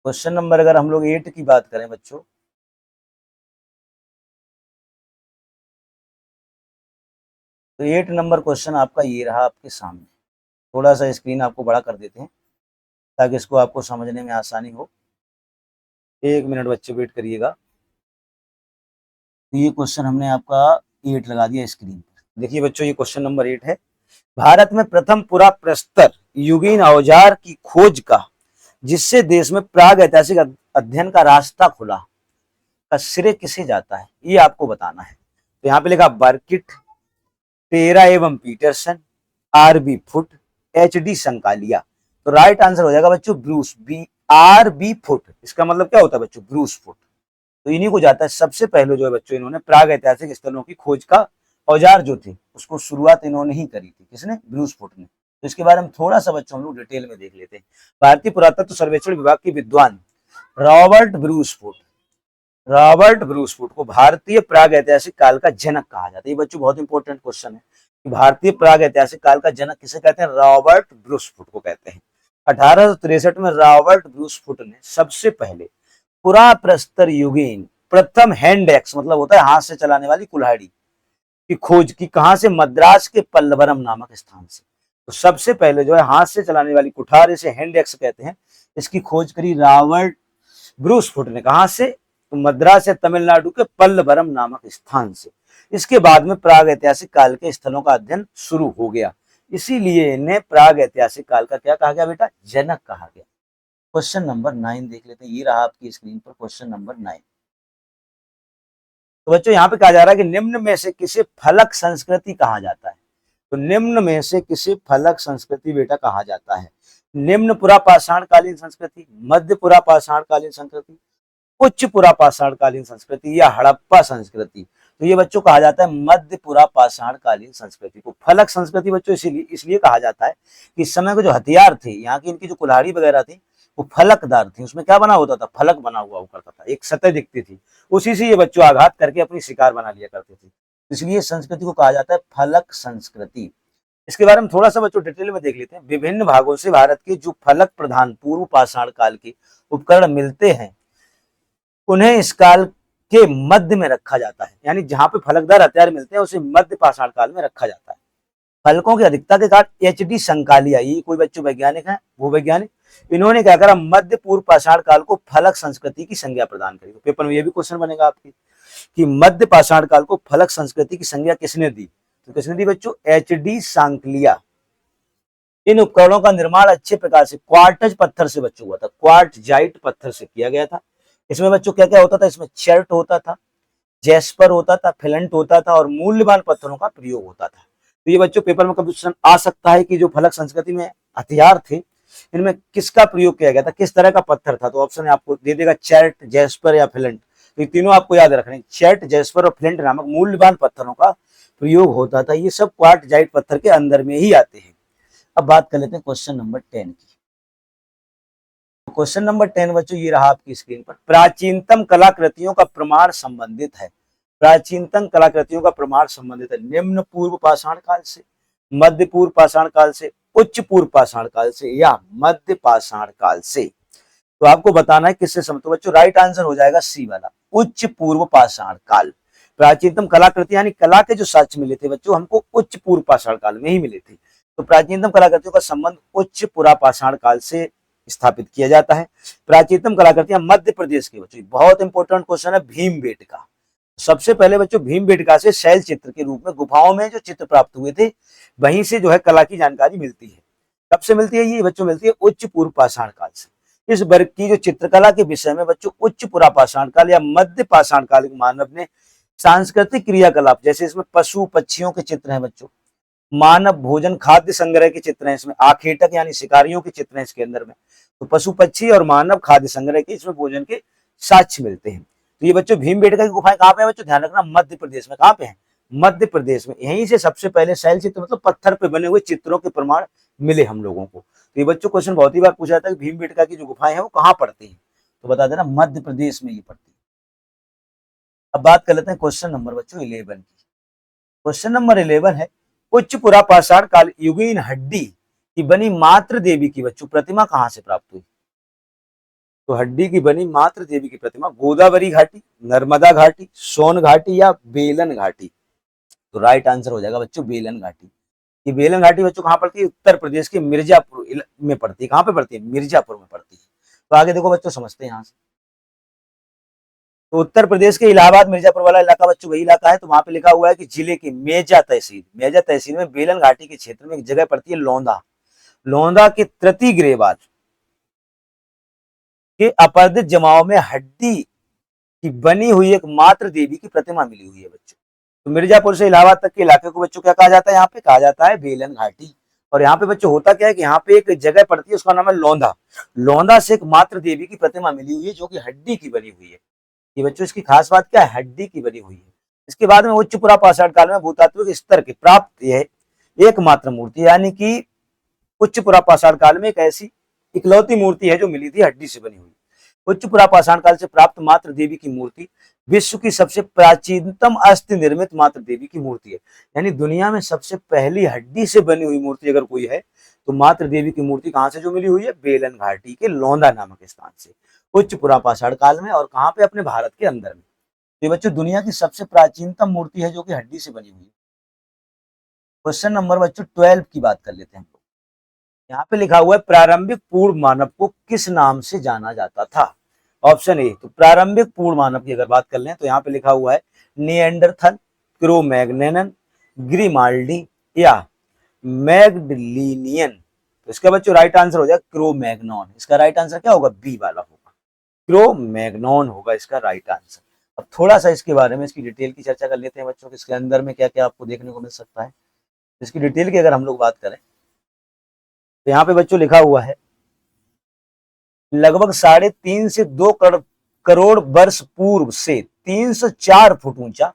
क्वेश्चन नंबर अगर हम लोग 8 की बात करें बच्चों, तो 8 नंबर क्वेश्चन आपका ये रहा आपके सामने। थोड़ा सा स्क्रीन आपको बड़ा कर देते हैं ताकि इसको आपको समझने में आसानी हो। 1 मिनट बच्चे वेट करिएगा। तो ये क्वेश्चन हमने आपका 8 लगा दिया स्क्रीन पर। देखिए बच्चों, ये क्वेश्चन नंबर 8 है। भारत में प्रथम पूरा प्रस्तर युगीन औजार की खोज का, जिससे देश में प्राग ऐतिहासिक अध्ययन का रास्ता खुला, का श्रेय किसे जाता है, ये आपको बताना है। तो यहाँ पे लिखा बर्किट, टेरा एवं Peterson, R B Foote, H D Sankalia. तो राइट आंसर हो जाएगा बच्चों ब्रूस, आर बी फुट। इसका मतलब क्या होता है बच्चों, ब्रूस फुट। तो इन्हीं को जाता है। सबसे पहले जो है बच्चों, इन्होंने प्राग ऐतिहासिक स्थलों की खोज का औजार जो थे उसको शुरुआत इन्होंने ही करी थी। किसने? ब्रूस फुट ने। तो इसके बारे में थोड़ा सा बच्चों हम लोग डिटेल में देख लेते हैं। भारतीय पुरातत्व सर्वेक्षण विभाग के विद्वान Robert Bruce foot, Robert Bruce foot को भारतीय प्राग ऐतिहासिक काल का जनक कहा जाता है। ये बच्चों बहुत इंपॉर्टेंट क्वेश्चन है कि भारतीय प्राग ऐतिहासिक काल का जनक किसे कहते हैं? रॉबर्ट ब्रूस फुट को कहते हैं। 1863 में रॉबर्ट ब्रूस फुट ने सबसे पहले पुरा प्रस्तर युगीन प्रथम हैंड एक्स, मतलब होता है हाथ से चलाने वाली कुल्हाड़ी, की खोज की। कहां से? मद्रास के पल्लवरम नामक स्थान से। तो सबसे पहले जो है हाथ से चलाने वाली कुठार, इसे हैंड एक्स कहते हैं, इसकी खोज करी रॉबर्ट ब्रूस फुट ने। कहां से? तो मद्रास या तमिलनाडु के पल्लवरम नामक स्थान से। इसके बाद में प्राग ऐतिहासिक काल के स्थलों का अध्ययन शुरू हो गया। इसीलिए इन्हें प्राग ऐतिहासिक काल का क्या कहा गया बेटा? जनक कहा गया। क्वेश्चन नंबर 9 देख लेते हैं। ये रहा आपकी स्क्रीन पर क्वेश्चन नंबर 9। तो बच्चों यहाँ पे कहा जा रहा है कि निम्न में से किसे फलक संस्कृति कहा जाता है? तो निम्न में से किसे फलक संस्कृति बेटा कहा जाता है? निम्न पुरा पाषाण कालीन संस्कृति, मध्य पुरा पाषाण कालीन संस्कृति, उच्च पुरा पाषाण कालीन संस्कृति या हड़प्पा संस्कृति। तो ये बच्चों कहा जाता है मध्य पुरा पाषाण कालीन संस्कृति को। फलक संस्कृति बच्चों इसलिए कहा जाता है कि इस समय के जो हथियार थे, यहाँ की इनकी जो कुल्हाड़ी वगैरह थी, वो फलकदार थी। उसमें क्या बना होता था? फलक बना हुआ करता था, एक सतह दिखती थी, उसी से ये बच्चों आघात करके अपनी शिकार बना लिया करते थे। इसलिए संस्कृति को कहा जाता है फलक संस्कृति। इसके बारे में थोड़ा सा बच्चों डिटेल में देख लेते हैं। विभिन्न भागों से भारत के जो फलक प्रधान पूर्व पाषाण काल के उपकरण मिलते हैं, उन्हें इस काल के मध्य में रखा जाता है। यानी जहां पे फलकदार हथियार मिलते हैं उसे मध्य पाषाण काल में रखा जाता है। फलकों की अधिकता के कारण एच डी संकालिया, ये कोई बच्चों वैज्ञानिक है, भूवैज्ञानिक, इन्होंने क्या करा? मध्य पूर्व पाषाण काल को फलक संस्कृति की संज्ञा प्रदान करी। तो पेपर में ये भी क्वेश्चन बनेगा आपके कि मध्य पाषाण काल को फलक संस्कृति की संज्ञा किसने दी? तो किसने दी बच्चों? H D Sankalia. इन उपकरणों का निर्माण अच्छे प्रकार से क्वार्टज पत्थर से बच्चों हुआ था, क्वार्टजाइट पत्थर से किया गया था। इसमें बच्चों क्या क्या होता था? इसमें चर्ट होता था, जेस्पर होता था, फिलेंट होता था और मूल्यवान पत्थरों का प्रयोग होता था। तो ये बच्चों पेपर में कभी क्वेश्चन आ सकता है कि जो फलक संस्कृति में हथियार थे, इनमें किसका प्रयोग किया गया था, किस तरह का पत्थर था? तो ऑप्शन आपको दे देगा चर्ट, जेस्पर या फिलेंट। तो ये तीनों आपको याद रखने, चर्ट, जेस्पर और फिलेंट नामक मूल्यवान पत्थरों का प्रयोग होता था। ये सब क्वार्टजाइट पत्थर के अंदर में ही आते हैं। अब बात कर लेते हैं क्वेश्चन नंबर 10 की। क्वेश्चन नंबर 10 बच्चों ये रहा आपकी स्क्रीन पर। प्राचीनतम कलाकृतियों का प्रमाण संबंधित है। प्राचीनतम कलाकृतियों का प्रमाण संबंधित है निम्न पूर्व पाषाण काल से, मध्य पूर्व पाषाण काल से, उच्च पूर्व पाषाण काल से या मध्य पाषाण काल से। तो आपको बताना है किससे संबंधित। तो बच्चों राइट आंसर हो जाएगा सी वाला, उच्च पूर्व पाषाण काल। प्राचीनतम कलाकृति यानी कला के जो साक्ष्य मिले थे बच्चों, हमको उच्च पूर्व पाषाण काल में ही मिले थे। तो प्राचीनतम कलाकृतियों का संबंध उच्च पुरा पाषाण काल से स्थापित किया जाता है। प्राचीनतम कलाकृतियां मध्य प्रदेश की बच्चों, बहुत इंपॉर्टेंट क्वेश्चन है भीमबेटका। सबसे पहले बच्चों भीमबेटका से शैल चित्र के रूप में गुफाओं में जो चित्र प्राप्त हुए थे, वहीं से जो है कला की जानकारी मिलती है। कब से मिलती है ये बच्चों? मिलती है उच्च पूर्व पाषाण काल से। इस वर्ग की जो चित्रकला के विषय में बच्चों उच्च पुरा पाषाण काल या मध्य पाषाण काल के मानव ने सांस्कृतिक क्रियाकलाप, जैसे इसमें पशु पक्षियों के चित्र हैं बच्चों, मानव भोजन खाद्य संग्रह के चित्र हैं, इसमें आखेटक यानी शिकारियों के चित्र हैं इसके अंदर में। तो पशु पक्षी और मानव खाद्य संग्रह के इसमें भोजन के साक्ष्य मिलते हैं। तो ये बच्चों भीमबेटका की गुफाएं कहाँ पे है बच्चों? ध्यान रखना, मध्य प्रदेश में। कहाँ पे है? मध्य प्रदेश में। यहीं से सबसे पहले शैल चित्र मतलब पत्थर पे बने हुए चित्रों के प्रमाण मिले हम लोगों को। तो ये बच्चों क्वेश्चन बहुत ही बार पूछा जाता है कि भीमबेटका की जो गुफाएं हैं वो कहाँ पड़ती है? तो बता देना मध्य प्रदेश में ये पड़ती है। अब बात कर लेते हैं क्वेश्चन नंबर बच्चों 11 की। क्वेश्चन नंबर 11 है, उच्च पुरा पाषाण काल युगीन हड्डी की बनी मातृ देवी की बच्चों प्रतिमा कहां से प्राप्त हुई? तो हड्डी की बनी मातृ देवी की प्रतिमा गोदावरी घाटी, नर्मदा घाटी, सोन घाटी या बेलन घाटी। तो राइट आंसर हो जाएगा बच्चों बेलन घाटी। ये बेलन घाटी बच्चों कहाँ पड़ती है? उत्तर प्रदेश के मिर्जापुर में पड़ती है। कहाँ पे पड़ती है? मिर्जापुर में पड़ती है। तो आगे देखो बच्चों, समझते हैं यहाँ से। तो उत्तर प्रदेश के इलाहाबाद मिर्जापुर वाला इलाका बच्चों वही इलाका है। तो वहां पे लिखा हुआ है कि जिले की मेजा तहसील में बेलन घाटी के क्षेत्र में एक जगह पड़ती है लौंदा। लौंदा के तृतीय ग्रेवाल के अपरदित जमाव में हड्डी की बनी हुई एक मात्र देवी की प्रतिमा मिली हुई है बच्चों। तो मिर्जापुर से इलाहाबाद तक के इलाके को बच्चों क्या कहा जाता है? यहाँ पे कहा जाता है बेलन घाटी। और यहाँ पे बच्चों होता क्या है कि यहाँ पे एक जगह पड़ती है, उसका नाम है लौंदा। लौंदा से एक मात्र देवी की प्रतिमा मिली हुई है जो कि हड्डी की बनी हुई है। ये बच्चों इसकी खास बात क्या है? हड्डी की बनी हुई है। इसके बाद में उच्च पुरा पाषाण काल में भूतात्विक स्तर के प्राप्त यह एकमात्र मूर्ति, यानी कि उच्च पुरा पाषाण काल में एक ऐसी इकलौती मूर्ति है जो मिली थी हड्डी से बनी हुई। उच्च पुरा पाषाण काल से प्राप्त मात्र देवी की मूर्ति विश्व की सबसे प्राचीनतम अस्थि निर्मित मात्र देवी की मूर्ति है। यानी दुनिया में सबसे पहली हड्डी से बनी हुई मूर्ति अगर कोई है तो मात्र देवी की मूर्ति कहां से जो मिली हुई है? बेलन घाटी के लौंदा नामक स्थान से, उच्च पुरा पाषाण काल में। और कहां पे? अपने भारत के अंदर में। ये बच्चों दुनिया की सबसे प्राचीनतम मूर्ति है जो कि हड्डी से बनी हुई है। क्वेश्चन नंबर बच्चों 12 की बात कर लेते हैं हम लोग। यहाँ पे लिखा हुआ है प्रारंभिक पूर्ण मानव को किस नाम से जाना जाता था? ऑप्शन ए, तो प्रारंभिक पूर्ण मानव की अगर बात कर लें तो यहाँ पे लिखा हुआ है निएंडरथल, क्रो-मैग्नन, ग्रिमाल्डी या मैग्डलिनियन। तो इसका बच्चों राइट आंसर हो जाएगा क्रो-मैग्नॉन। इसका राइट आंसर क्या होगा? बी वाला होगा, क्रो-मैग्नॉन होगा इसका राइट आंसर। अब थोड़ा सा इसके बारे में, इसकी डिटेल की चर्चा कर लेते हैं बच्चों कि इसके अंदर में क्या क्या आपको देखने को मिल सकता है। इसकी डिटेल की अगर हम लोग बात करें तो यहाँ पे बच्चों लिखा हुआ है लगभग 3.5 से 2 करोड़ वर्ष पूर्व से 304 फुट ऊंचा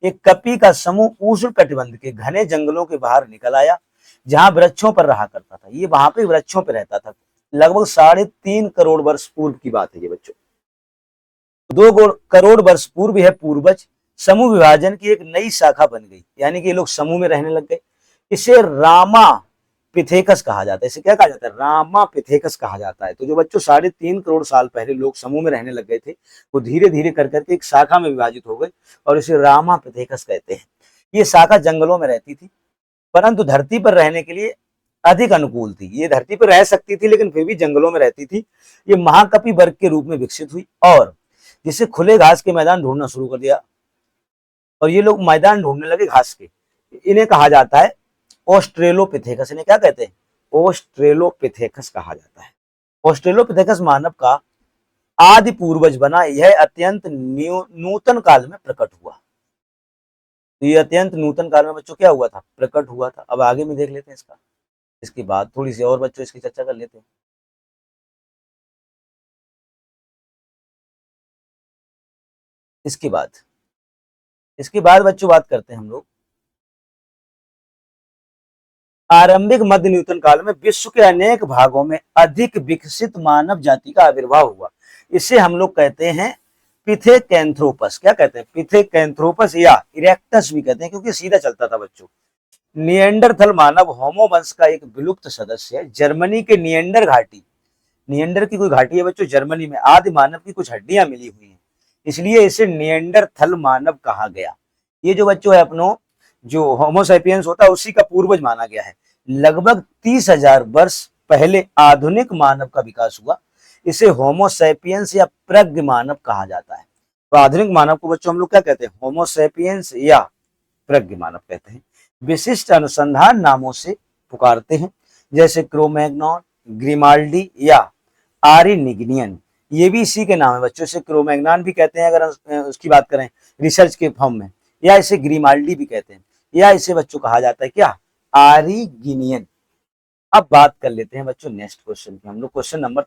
एक कपी का समूह उष्ण कटिबंध के घने जंगलों के बाहर निकल आया, जहां वृक्षों पर रहा करता था। ये वहां पे वृक्षों पर रहता था। लगभग 3.5 करोड़ वर्ष पूर्व की बात है ये बच्चों। 2 करोड़ वर्ष पूर्व यह पूर्वज समूह विभाजन की एक नई शाखा बन गई, यानी कि ये लोग समूह में रहने लग गए। इसे रामा पिथेकस कहा जाता है। इसे क्या कहा जाता है? रामा पिथेकस कहा जाता है। तो जो बच्चों 3.5 करोड़ साल पहले लोग समूह में रहने लग गए थे, वो धीरे धीरे कर करके एक शाखा में विभाजित हो गए और इसे रामा पिथेकस कहते हैं। ये शाखा जंगलों में रहती थी, परंतु धरती पर रहने के लिए अधिक अनुकूल थी। ये धरती पर रह सकती थी लेकिन फिर भी जंगलों में रहती थी। ये महाकपि वर्ग के रूप में विकसित हुई और जिसे खुले घास के मैदान ढूंढना शुरू कर दिया और ये लोग मैदान ढूंढने लगे घास के। इन्हें कहा जाता है ऑस्ट्रेलोपिथेकस। इन्हें क्या कहते हैं? ऑस्ट्रेलोपिथेकस कहा जाता है। ऑस्ट्रेलोपिथेकस मानव का आदि पूर्वज बना। यह अत्यंत नूतन काल में प्रकट हुआ। तो ये अत्यंत नूतन काल में बच्चों क्या हुआ था? प्रकट हुआ था। अब आगे में देख लेते हैं इसका, इसके बाद थोड़ी सी और बच्चों इसकी चर्चा कर लेते हैं। इसके बाद बच्चों बात करते हैं हम लोग आरंभिक मध्य न्यूटन काल में विश्व के अनेक भागों में अधिक विकसित मानव जाति का आविर्भाव हुआ। इसे हम लोग कहते हैं पिथेकैंथ्रोपस। क्या कहते हैं? पिथेकैंथ्रोपस या इरेक्टस भी कहते हैं, क्योंकि सीधा चलता था बच्चों। निएंडरथल मानव होमो वंश का एक विलुप्त सदस्य है। जर्मनी के निएंडर घाटी, निएंडर की कोई घाटी है बच्चों जर्मनी में, आदि मानव की कुछ हड्डियां मिली हुई हैं, इसलिए इसे निएंडरथल मानव कहा गया। ये जो बच्चों है अपनो जो होमोसैपियंस होता है उसी का पूर्वज माना गया है। लगभग 30,000 वर्ष पहले आधुनिक मानव का विकास हुआ। इसे होमोसैपियंस या प्रज्ञ मानव कहा जाता है। तो आधुनिक मानव को बच्चों हम लोग क्या कहते हैं? होमोसैपियंस या प्रज्ञ मानव कहते हैं। विशिष्ट अनुसंधान नामों से पुकारते हैं, जैसे क्रो-मैग्नॉन, ग्रिमाल्डी या आरिनिग्नियन। ये भी इसी के नाम है बच्चों। इसे क्रो-मैग्नॉन भी कहते हैं अगर उसकी बात करें रिसर्च के फॉर्म में, या इसे ग्रिमाल्डी भी कहते हैं, या इसे बच्चों कहा जाता है क्या? आरिगिनियन। अब बात कर लेते हैं बच्चों नेक्स्ट क्वेश्चन की। हम लोग क्वेश्चन नंबर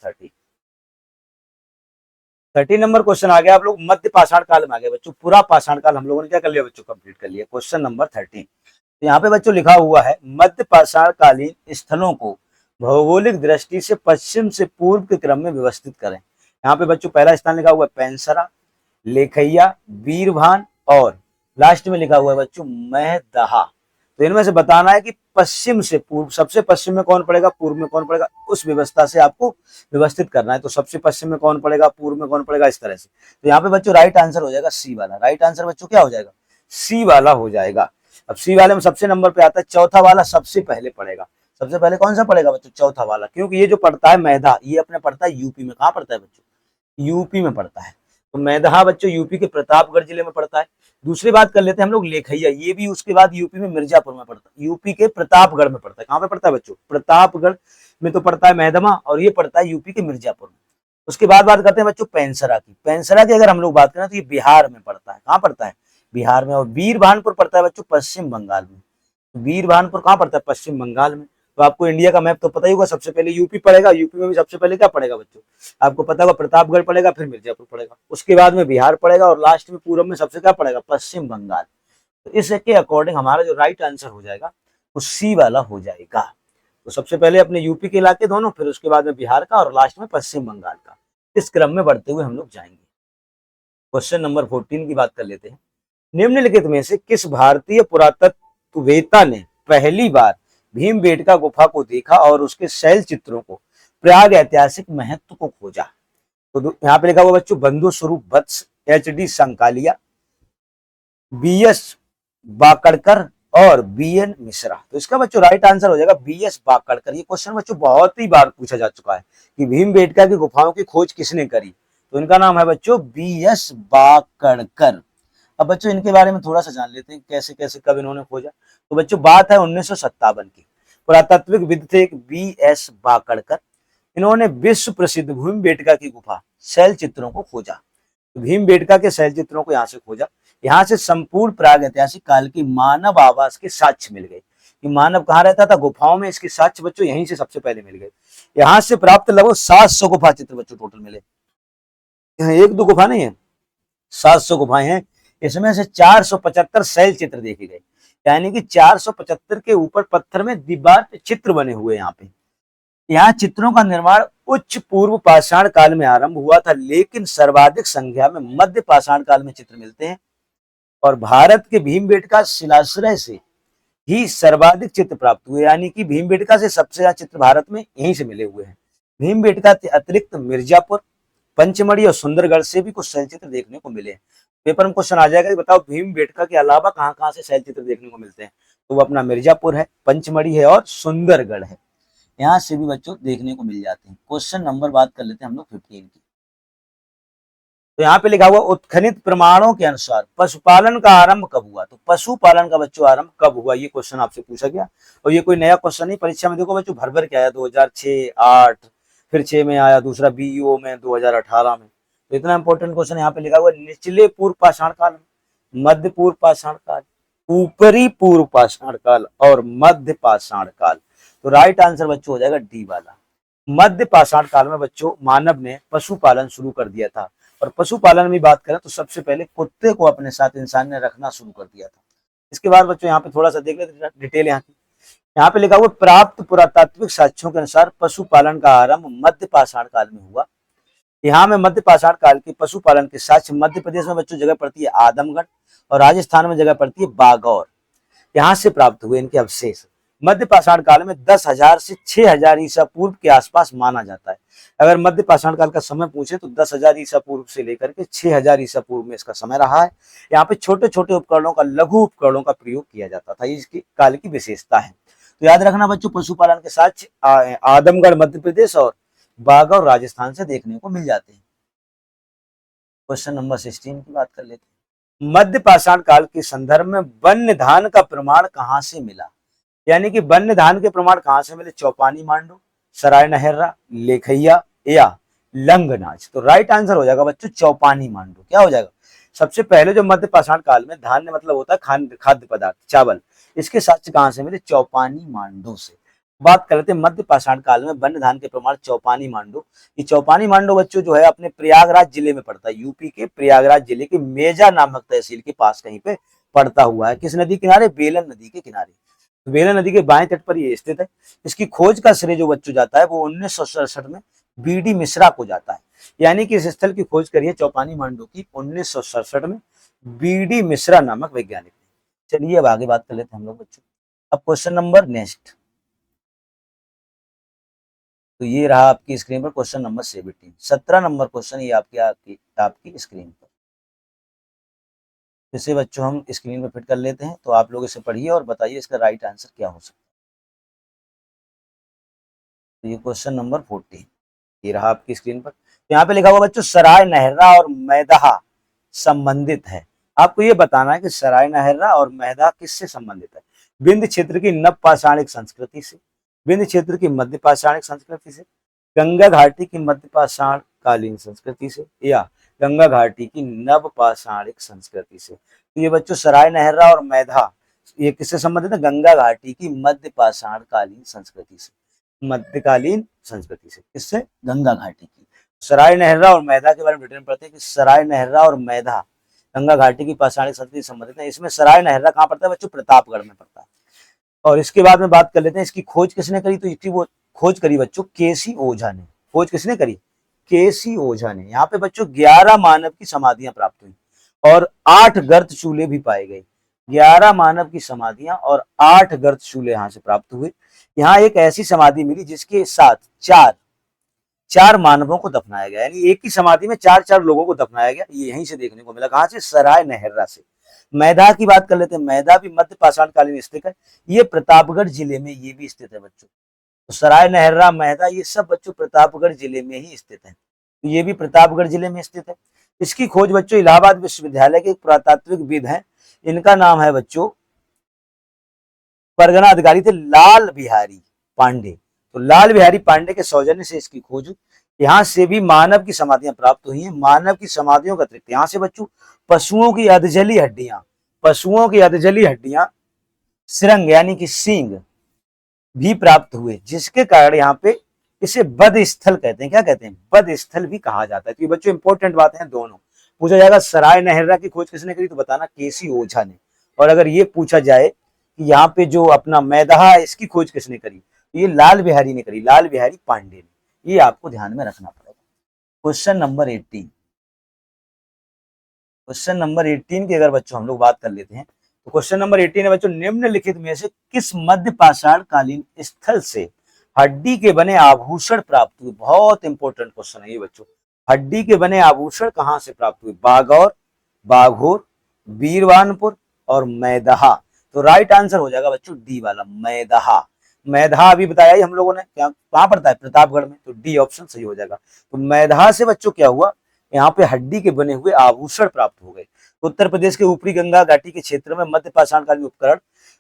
30 नंबर क्वेश्चन आ गया। आप लोग मध्य पाषाण काल में आ गए बच्चों। पूरा पाषाण काल हम लोगों ने क्या कर लिया बच्चों? कंप्लीट कर लिया। क्वेश्चन नंबर 30 तो यहाँ पे बच्चों लिखा हुआ है मध्य पाषाण कालीन स्थलों को भौगोलिक दृष्टि से पश्चिम से पूर्व के क्रम में व्यवस्थित करें। यहाँ पे बच्चों पहला स्थान लिखा हुआ है पेंसरा, लेखैया, वीरभान और लास्ट में लिखा हुआ है बच्चों महदहा। तो इनमें से बताना है कि पश्चिम से पूर्व, सबसे पश्चिम में कौन पड़ेगा, पूर्व में कौन पड़ेगा, उस व्यवस्था से आपको व्यवस्थित करना है। तो सबसे पश्चिम में कौन पड़ेगा, पूर्व में कौन पड़ेगा, इस तरह से। तो यहाँ पे बच्चों राइट आंसर हो जाएगा सी वाला। राइट आंसर बच्चों क्या हो जाएगा? सी वाला हो जाएगा। अब सी वाले में सबसे नंबर पे आता है चौथा वाला, सबसे पहले पड़ेगा। सबसे पहले कौन सा पड़ेगा बच्चों? चौथा वाला, क्योंकि ये जो पड़ता है मैदा, ये अपने पड़ता है यूपी में। कहाँ पड़ता है बच्चों? यूपी में पड़ता है। तो मैदहा बच्चों यूपी के प्रतापगढ़ जिले में पड़ता है। दूसरी बात कर लेते हैं हम लोग लेखैया, ये भी उसके बाद यूपी में मिर्जापुर में पड़ता है, यूपी के प्रतापगढ़ में पड़ता है। कहाँ पे पड़ता है बच्चों? प्रतापगढ़ में तो पड़ता है मैदमा, और ये पड़ता है यूपी के मिर्जापुर में। उसके बाद बात करते हैं बच्चों पेंसरा की। पेंसरा की अगर हम लोग बात करें तो ये बिहार में पड़ता है। कहाँ पड़ता है? बिहार में। और वीरभानपुर पड़ता है बच्चों पश्चिम बंगाल में। वीरभानपुर कहाँ पड़ता है? पश्चिम बंगाल में। तो आपको इंडिया का मैप तो पता ही होगा, सबसे पहले यूपी पड़ेगा, यूपी में भी सबसे पहले क्या पड़ेगा बच्चों? आपको पता होगा प्रतापगढ़ पड़ेगा, फिर मिर्जापुर पड़ेगा, उसके बाद में बिहार पड़ेगा, और लास्ट में पूरब में सबसे क्या पड़ेगा? पश्चिम बंगाल। तो इसके अकॉर्डिंग हमारा जो राइट आंसर हो जाएगा वो सी वाला हो जाएगा। तो सबसे पहले अपने यूपी के इलाके दोनों, फिर उसके बाद में बिहार का, और लास्ट में पश्चिम बंगाल का। इस क्रम में बढ़ते हुए हम लोग जाएंगे। क्वेश्चन नंबर 14 की बात कर लेते हैं। निम्नलिखित में से किस भारतीय पुरातत्ववेत्ता ने पहली बार भीमबेटका गुफा को देखा और उसके शैल चित्रों को, प्रयाग ऐतिहासिक महत्व को खोजा? तो यहाँ पे लिखा हुआ बच्चों Bandhu Swarup Vats, H D Sankalia, B S Bakadkar और बी एन मिश्रा। तो इसका बच्चों राइट आंसर हो जाएगा बी एस बाकड़कर। ये क्वेश्चन बच्चों बहुत ही बार पूछा जा चुका है कि भीमबेटका की गुफाओं की खोज किसने करी। तो इनका नाम है बच्चों बी एस बाकड़कर। अब बच्चों इनके बारे में थोड़ा सा जान लेते हैं, कैसे कैसे कब इन्होंने खोजा। तो बच्चों बात है 1957 की। पुरातत्विक थे बी एस बाकड़कर। इन्होंने विश्व प्रसिद्ध भीमबेटका की गुफा शैल चित्रों को खोजा। तो भीमबेटका के शैल चित्रों को यहाँ से खोजा। यहाँ से संपूर्ण प्राग ऐतिहासिक काल की मानव आवास के साक्ष्य मिल गए कि मानव कहाँ रहता था, गुफाओं में। इसके साक्ष्य बच्चों यहीं से सबसे पहले मिल गए। यहाँ से प्राप्त लगभग 700 गुफा चित्र बच्चों टोटल मिले। यहाँ एक दो गुफा नहीं है, 700 गुफाएं हैं। इसमें से 475 शैल चित्र देखे गए, यानी कि 475 के ऊपर पत्थर में दीवार पे चित्र बने हुए। यहाँ पे यहाँ चित्रों का निर्माण उच्च पूर्व पाषाण काल में आरंभ हुआ था, लेकिन सर्वाधिक संख्या में मध्य पाषाण काल में चित्र मिलते हैं। और भारत के भीमबेटका शिलाश्रय से ही सर्वाधिक चित्र प्राप्त हुए, यानी कि भीमबेटका से सबसे ज्यादा चित्र भारत में यहीं से मिले हुए हैं। भीमबेटका के अतिरिक्त मिर्जापुर, पंचमढ़ी और सुंदरगढ़ से भी कुछ शैलचित्र देखने को मिले हैं। पेपर में क्वेश्चन आ जाएगा कि बताओ भीमबेटका के अलावा कहाँ कहाँ से शैलचित्र देखने को मिलते हैं। तो वो अपना मिर्जापुर है, पंचमढ़ी है और सुंदरगढ़ है। यहाँ से भी बच्चों देखने को मिल जाते हैं। क्वेश्चन नंबर बात कर लेते हैं हम लोग 15 की। तो यहाँ पे लिखा हुआ उत्खनित प्रमाणों के अनुसार पशुपालन का आरंभ कब हुआ? तो पशुपालन का बच्चों आरंभ कब हुआ, ये क्वेश्चन आपसे पूछा गया। और ये कोई नया क्वेश्चन नहीं, परीक्षा में देखो बच्चों भर भर के आया। 2006, 8, फिर 6 में आया, दूसरा बीईओ में 2018 में। तो इतना इंपॉर्टेंट क्वेश्चन यहाँ पे लिखा हुआ निचले पूर्व पाषाण काल, मध्य पूर्व पाषाण काल, ऊपरी पूर्व पाषाण काल और मध्य पाषाण काल। तो राइट आंसर बच्चों हो जाएगा डी वाला। मध्य पाषाण काल में बच्चों मानव ने पशुपालन शुरू कर दिया था। और पशुपालन में बात करें तो सबसे पहले कुत्ते को अपने साथ इंसान ने रखना शुरू कर दिया था। इसके बाद बच्चों यहाँ पे थोड़ा सा देख लेते डिटेल यहाँ की। यहाँ पे लिखा हुआ प्राप्त पुरातात्विक साक्ष्यों के अनुसार पशुपालन का आरंभ मध्य पाषाण काल में हुआ। यहाँ में मध्य पाषाण काल के पशुपालन के साक्ष्य मध्य प्रदेश में बच्चों जगह पड़ती है आदमगढ़, और राजस्थान में जगह पड़ती है बागौर। यहाँ से प्राप्त हुए इनके अवशेष मध्य पाषाण काल में 10,000 से 6,000 ईसा पूर्व के आसपास माना जाता है। अगर मध्य पाषाण काल का समय पूछे तो 10,000 ईसा पूर्व से लेकर के 6,000 ईसा पूर्व में इसका समय रहा है। यहाँ पे छोटे छोटे उपकरणों का, लघु उपकरणों का प्रयोग किया जाता था। इसकी काल की विशेषता है। तो याद रखना बच्चों पशुपालन के साथ आदमगढ़ मध्य प्रदेश और बागौर राजस्थान से देखने को मिल जाते हैं। क्वेश्चन नंबर 16 की बात कर लेते हैं। मध्य पाषाण काल के संदर्भ में वन्य धान का प्रमाण कहाँ से मिला? यानी कि वन्य धान के प्रमाण कहाँ से मिले? चौपानी मांडू, सराय नहर्रा, लेखैया या लंगनाच। तो राइट आंसर हो जाएगा बच्चों चौपानी मांडू। क्या हो जाएगा? सबसे पहले जो मध्य पाषाण काल में धान्य मतलब होता है खाद्य पदार्थ, चावल, इसके साक्ष्य कहाँ से मिले? चौपानी मांडू से। बात करते हैं मध्य पाषाण काल में वन्य धान के प्रमाण चौपानी मांडू। ये चौपानी मांडू बच्चों जो है अपने प्रयागराज जिले में पड़ता है। यूपी के प्रयागराज जिले के मेजा नामक तहसील के पास कहीं पे पड़ता हुआ है। किस नदी किनारे? बेलन नदी के किनारे। बेलन नदी के बाएं तट पर ये स्थित है। इसकी खोज का श्रेय जो बच्चों जाता है वो 1967 में बी डी मिश्रा को जाता है। यानी कि इस स्थल की खोज करी है चौपानी मांडू की 1967 में बी डी मिश्रा नामक वैज्ञानिक ने। चलिए अब आगे बात कर लेते हैं हम लोग बच्चों। अब क्वेश्चन नंबर नेक्स्ट, तो ये रहा आपकी स्क्रीन पर क्वेश्चन नंबर 17। 17 नंबर क्वेश्चन ये आपकी आपकी आपकी स्क्रीन पर। इसे बच्चों हम स्क्रीन पर फिट कर लेते हैं, तो आप लोग इसे पढ़िए और बताइए इसका राइट आंसर क्या हो सकता है। तो ये क्वेश्चन नंबर 14 ये रहा आपकी स्क्रीन पर। यहाँ पे लिखा हुआ बच्चों सराय नहरा और मैदहा संबंधित है। आपको ये बताना है कि सराय नहरा और मैदा किससे संबंधित है। विंध्य क्षेत्र की नव पाषाणिक संस्कृति से, विंध्य क्षेत्र की मध्य पाषाणिक संस्कृति से, गंगा घाटी की मध्य पाषाण कालीन संस्कृति से, या गंगा घाटी की नव पाषाणिक संस्कृति से। तो ये बच्चों सराय नहरा और मैदा ये किससे संबंधित है, गंगा घाटी की मध्य पाषाण कालीन संस्कृति से, मध्यकालीन संस्कृति से। किससे, गंगा घाटी की। सराय नहरा और मैदा के बारे में डिटेल में पढ़ते हैं कि सराय नहरा और मैदा गंगा घाटी की पाषाणिक संस्कृति से संबंधित है। इसमें सराय नहरा कहाँ पड़ता है बच्चों, प्रतापगढ़ में पड़ता है। और इसके बाद में बात कर लेते हैं इसकी खोज किसने करी, तो इसकी वो खोज करी बच्चों केसी ओझा ने। खोज किसने करी, केसी ओझा ने। यहाँ पे बच्चों 11 मानव की समाधियां प्राप्त हुई और 8 गर्त चूल्हे भी पाए गए। 11 मानव की समाधियां और 8 गर्त चूल्हे यहाँ से प्राप्त हुए। यहाँ एक ऐसी समाधि मिली जिसके साथ चार मानवों को दफनाया गया, यानी एक ही समाधि में 4 लोगों को दफनाया गया। ये यहीं से देखने को मिला, कहां से, सराय नहरा से। मैदा की बात कर लेते हैं, मैदा भी मध्य पाषाण कालीन स्थित है। ये प्रतापगढ़ जिले में ये भी स्थित है बच्चों। तो सराय नहरा, मैदा ये सब बच्चों प्रतापगढ़ जिले में ही स्थित है। तो ये भी प्रतापगढ़ जिले में स्थित है। इसकी खोज बच्चों इलाहाबाद विश्वविद्यालय के एक पुरातात्विकविद हैं, इनका नाम है बच्चों, परगना अधिकारी थे लाल बिहारी पांडे। तो लाल बिहारी पांडे के सौजन्य से इसकी खोज हुई। यहाँ से भी मानव की समाधियां प्राप्त हुई हैं। मानव की समाधियों का अतिरिक्त यहाँ से बच्चों पशुओं की अधजली हड्डियां सिरंग यानी कि सींग भी प्राप्त हुए, जिसके कारण यहाँ पे इसे बद स्थल कहते हैं। क्या कहते हैं, बद स्थल भी कहा जाता है। तो ये बच्चों इंपॉर्टेंट बातें हैं दोनों। पूछा जाएगा सराय नहरा की खोज किसने करी, तो बताना केसी ओझा ने। और अगर ये पूछा जाए कि यहाँ पे जो अपना मैदहा है इसकी खोज किसने करी, तो ये लाल बिहारी ने करी, लाल बिहारी पांडे ने। ये आपको ध्यान में रखना पड़ेगा। क्वेश्चन नंबर 18, क्वेश्चन नंबर 18 की अगर बच्चों हम लोग बात कर लेते हैं, तो क्वेश्चन नंबर 18 है बच्चों, निम्नलिखित में से किस मध्य पाषाण कालीन स्थल से हड्डी के बने आभूषण प्राप्त हुए। बहुत इंपॉर्टेंट क्वेश्चन है ये बच्चों। हड्डी के बने आभूषण कहां से प्राप्त हुए, बागौर, बाघोर, बीरवानपुर और मैदहा। तो राइट आंसर हो जाएगा बच्चों डी वाला, मैदहा। मैदहा अभी बताया ही हम लोगों ने, क्या कहां पड़ता है, प्रतापगढ़ में। तो डी ऑप्शन सही हो जाएगा। तो मैदहा से बच्चों क्या हुआ, यहाँ पे हड्डी के बने हुए आभूषण प्राप्त हो गए। उत्तर प्रदेश के ऊपरी गंगा घाटी के क्षेत्र में मध्य पाषाण कालीन उपकरण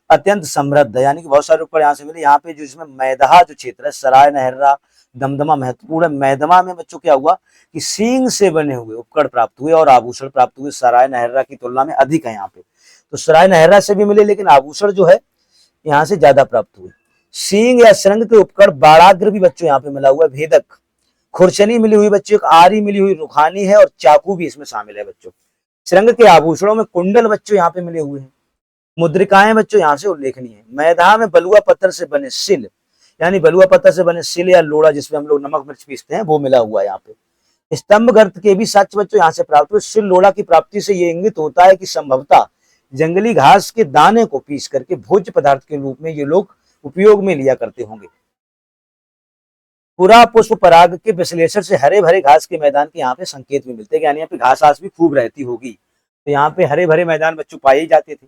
अत्यंत समृद्ध है, यानी कि बहुत सारे उपकरण यहाँ से मिले। यहाँ पे जो इसमें मैदहा जो क्षेत्र है, सराय नहरा, दमदमा महत्वपूर्ण है। मैदमा में बच्चों क्या हुआ कि सींग से बने हुए उपकरण प्राप्त हुए और आभूषण प्राप्त हुए, सराय नहरा की तुलना में अधिक है यहाँ पे। तो सराय नहरा से भी मिले, लेकिन आभूषण जो है यहाँ से ज्यादा प्राप्त हुए। सींग या श्रृंग के उपकरण, बाड़ाग्र भी बच्चों यहाँ पे मिला हुआ है, भेदक, खुरचनी मिली हुई बच्चों, एक आरी मिली हुई, रुखानी है और चाकू भी इसमें शामिल है बच्चों। श्रृंग के आभूषणों में कुंडल बच्चों यहाँ पे मिले हुए हैं। मुद्रिकाएं बच्चों यहाँ से उल्लेखनीय है। मैदा में बलुआ पत्थर से बने सिल, यानी बलुआ पत्थर से बने सिल या लोड़ा जिसमें हम लोग नमक मिर्च पीसते हैं, वो मिला हुआ है यहाँ पे। स्तंभ गर्त के भी साक्ष्य बच्चों यहाँ से प्राप्त हुए। सिल लोड़ा की प्राप्ति से ये इंगित होता है कि संभवतः जंगली घास के दाने को पीस करके भोज्य पदार्थ के रूप में ये लोग उपयोग में लिया करते होंगे। पूरा पुष्प पराग के विश्लेषण से हरे भरे घास के मैदान के यहाँ पे संकेत भी मिलते हैं, यानी यहाँ पे घास आस भी खूब रहती होगी। तो यहाँ पे हरे भरे मैदान बच्चों पाए जाते थे।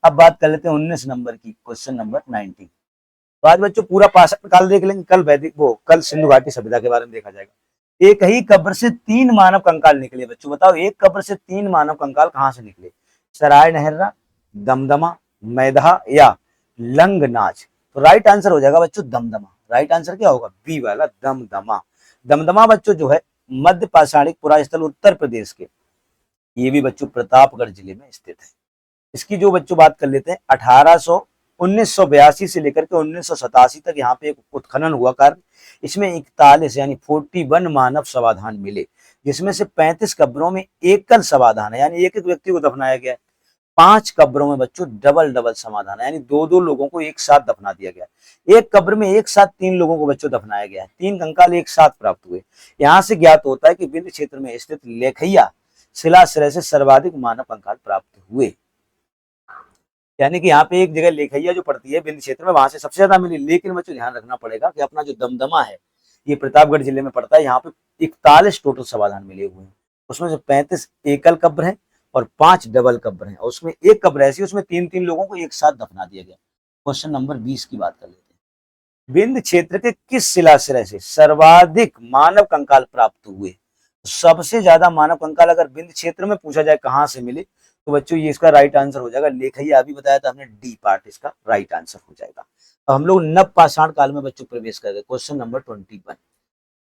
अब बात कर लेते हैं 19 नंबर की, क्वेश्चन नंबर 19। तो आज बच्चों पूरा पाषाण काल देख लेंगे, कल वैदिक कल सिंधु घाटी सभ्यता के बारे में देखा जाएगा। एक ही कब्र से 3 मानव कंकाल निकले बच्चों। बताओ एक कब्र से 3 मानव कंकाल कहाँ से निकले, सराय नहरा, दमदमा, मैदहा या लंगनाच। तो राइट आंसर हो जाएगा बच्चों दमदमा। राइट आंसर क्या होगा, बी वाला, दमदमा। दमदमा बच्चों जो है मध्य पाषाणिक पुरास्थल उत्तर प्रदेश के, ये भी बच्चों प्रतापगढ़ जिले में स्थित है। इसकी जो बच्चों बात कर लेते हैं, 1982 से लेकर के 1987 तक यहाँ पे एक उत्खनन हुआ कार्य। इसमें 41 यानी 41 मानव समाधान मिले, जिसमें से 35 कब्रों में एकल समाधान है, यानी एक एक व्यक्ति को दफनाया गया है। 5 कब्रों में बच्चों डबल डबल समाधान है, यानी 2-2 लोगों को एक साथ दफना दिया गया। एक कब्र में एक साथ 3 लोगों को बच्चों दफनाया गया है। 3 कंकाल एक साथ प्राप्त हुए। यहाँ से ज्ञात होता है कि विंध्य क्षेत्र में स्थित लेखैया शिलाश्रय से सर्वाधिक मानव कंकाल प्राप्त हुए। यानी कि यहाँ पे एक जगह लेखैया जो पड़ती है विंध्य क्षेत्र में, वहां से सबसे ज्यादा मिली। लेकिन बच्चों ध्यान रखना पड़ेगा कि अपना जो दमदमा है ये प्रतापगढ़ जिले में पड़ता है। यहाँ पे 41 टोटल समाधान मिले हुए हैं, उसमें से 35 एकल कब्र है और 5 डबल कब्र हैं, और उसमें एक कब्र ऐसी उसमें 3-3 लोगों को एक साथ दफना दिया गया। क्वेश्चन नंबर 20 की बात कर लेते हैं। विंध्य क्षेत्र के किस शिलाश्रय से सर्वाधिक मानव कंकाल प्राप्त हुए? सबसे ज्यादा मानव कंकाल अगर विंध्य क्षेत्र में पूछा जाए कहां से मिले, तो बच्चों ये इसका राइट आंसर हो जाएगा लेखैया। अभी बताया था हमने, डी पार्ट इसका राइट आंसर हो जाएगा। अब हम लोग नव पाषाण काल में बच्चों प्रवेश कर गए। Question number 21।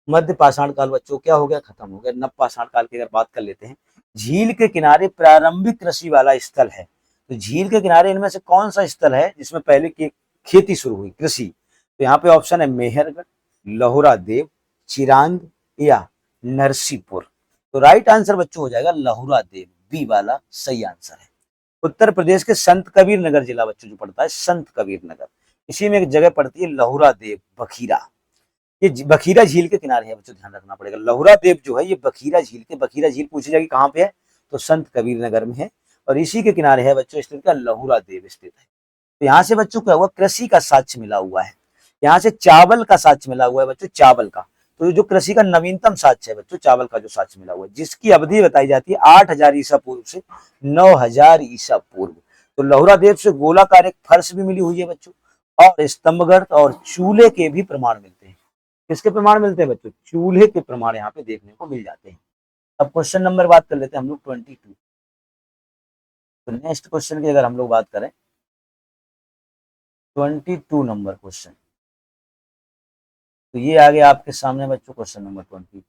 मध्य पाषाण काल बच्चों क्या हो गया, खत्म हो गया। नव पाषाण काल की अगर बात कर लेते हैं, झील के किनारे प्रारंभिक कृषि वाला स्थल है, तो झील के किनारे इनमें से कौन सा स्थल है जिसमें पहले की खेती शुरू हुई, कृषि? तो यहाँ पे ऑप्शन है मेहरगढ़, लहुरा देव, चिरांद या नरसीपुर। तो राइट आंसर बच्चों हो जाएगा लहुरा देव, बी वाला सही आंसर है। उत्तर प्रदेश के संत कबीर नगर जिला बच्चों जो पड़ता है, संत कबीर नगर, इसी में एक जगह पड़ती है लहुरा देव, बखीरा। ये बखीरा झील के किनारे है बच्चों, ध्यान रखना पड़ेगा। लहुरा देव जो है ये बखीरा झील के, बखीरा झील पूछी जाएगी कहाँ पे है, तो संत कबीर नगर में है, और इसी के किनारे है बच्चों स्थित का लहुरा देव स्थित है। तो यहाँ से बच्चों क्या हुआ, कृषि का साक्ष्य मिला हुआ है। यहाँ से चावल का साक्ष्य मिला हुआ है बच्चों, चावल का। तो जो कृषि का नवीनतम साक्ष्य है बच्चों, चावल का जो साक्ष्य मिला हुआ है, जिसकी अवधि बताई जाती है 8000 ईसा पूर्व से 9000 ईसा पूर्व। तो लहुरा देव से गोलाकार एक फर्श भी मिली हुई है बच्चों, और स्तंभगढ़ और चूल्हे के भी प्रमाण मिलते हैं। किसके प्रमाण मिलते हैं बच्चों? चूल्हे के प्रमाण यहाँ पे देखने को मिल जाते हैं। अब क्वेश्चन नंबर बात कर लेते हैं हम लोग 22। तो नेक्स्ट क्वेश्चन की अगर हम लोग बात करें, 22 नंबर क्वेश्चन, तो ये आ गया आपके सामने बच्चों क्वेश्चन नंबर 20।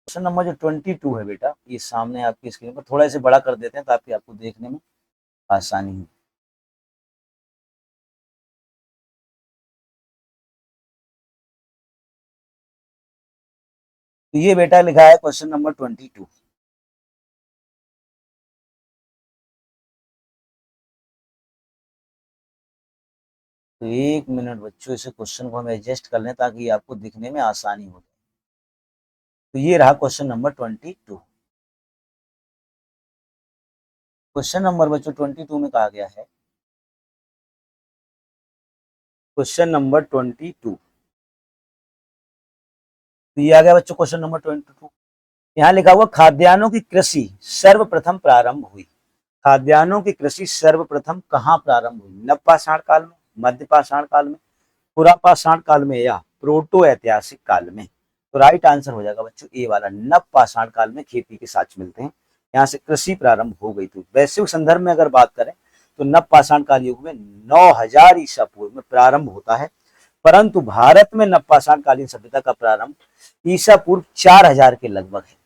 क्वेश्चन नंबर जो 22 है बेटा, ये सामने आपकी स्क्रीन पर, थोड़ा इसे बड़ा कर देते हैं ताकि आपको देखने में आसानी हो। तो ये बेटा लिखा है क्वेश्चन नंबर 22। तो एक मिनट बच्चों, इसे क्वेश्चन को हम एडजस्ट कर लें ताकि आपको दिखने में आसानी हो। तो ये रहा क्वेश्चन नंबर 22। क्वेश्चन नंबर बच्चों 22 में कहा गया है, क्वेश्चन नंबर 22। तो ये आ गया बच्चों क्वेश्चन नंबर 22। यहाँ लिखा हुआ खाद्यान्नों की कृषि सर्वप्रथम प्रारंभ हुई। खाद्यान्नों की कृषि सर्वप्रथम कहाँ प्रारंभ हुई? नवपाषाण काल में, मध्य पाषाण काल में, पुरापाषाण काल में, या प्रोटो ऐतिहासिक काल में? तो राइट आंसर हो जाएगा बच्चों ए वाला, नवपाषाण काल में खेती के साक्ष्य मिलते हैं, यहाँ से कृषि प्रारंभ हो गई थी। वैश्विक संदर्भ में अगर बात करें तो नवपाषाण काल युग में 9000 ईसा पूर्व में प्रारंभ होता है, परंतु भारत में नवपाषाण कालीन सभ्यता का प्रारंभ ईसा पूर्व 4000 के लगभग है।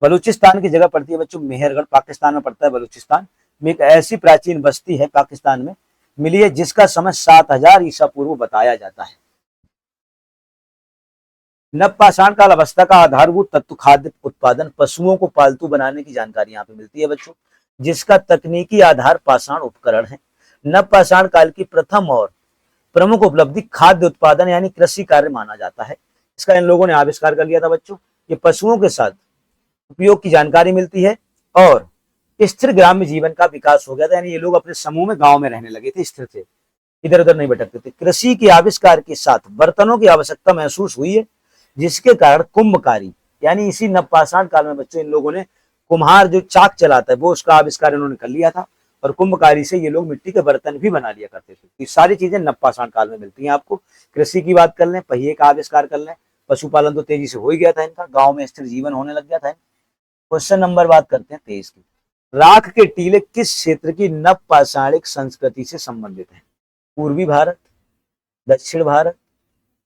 बलूचिस्तान की जगह पड़ती है बच्चों मेहरगढ़, पाकिस्तान में पड़ता है बलूचिस्तान में। एक ऐसी प्राचीन बस्ती है पाकिस्तान में मिली है जिसका समय 7000 ईसा पूर्व बताया जाता है। नवपाषाण काल अवस्था का आधारभूत तत्व खाद्य उत्पादन, पशुओं को पालतू बनाने की जानकारी यहाँ पे मिलती है बच्चों, जिसका तकनीकी आधार पाषाण उपकरण है। नवपाषाण काल की प्रथम और प्रमुख उपलब्धि खाद्य उत्पादन यानी कृषि कार्य माना जाता है। इसका इन लोगों ने आविष्कार कर लिया था बच्चों। ये पशुओं के साथ उपयोग की जानकारी मिलती है, और स्थिर ग्राम्य जीवन का विकास हो गया था, यानी ये लोग अपने समूह में गांव में रहने लगे थे, स्थिर थे, इधर उधर नहीं भटकते थे। कृषि के आविष्कार के साथ बर्तनों की आवश्यकता महसूस हुई है, जिसके कारण कुंभकारी यानी इसी नवपाषाण काल में बच्चों इन लोगों ने, कुम्हार जो चाक चलाता है वो, उसका आविष्कार इन्होंने कर लिया था, और कुंभकारी से ये लोग मिट्टी के बर्तन भी बना लिया करते थे। ये सारी चीजें नवपाषाण काल में मिलती हैं आपको। कृषि की बात कर लें, पहिए का आविष्कार कर लें, पशुपालन तो तेजी से हो ही गया था इनका, गांव में स्थिर जीवन होने लग गया था। क्वेश्चन नंबर बात करते हैं 23 की। राख के टीले किस क्षेत्र की नवपाषाणिक संस्कृति से संबंधित है? पूर्वी भारत, दक्षिण भारत,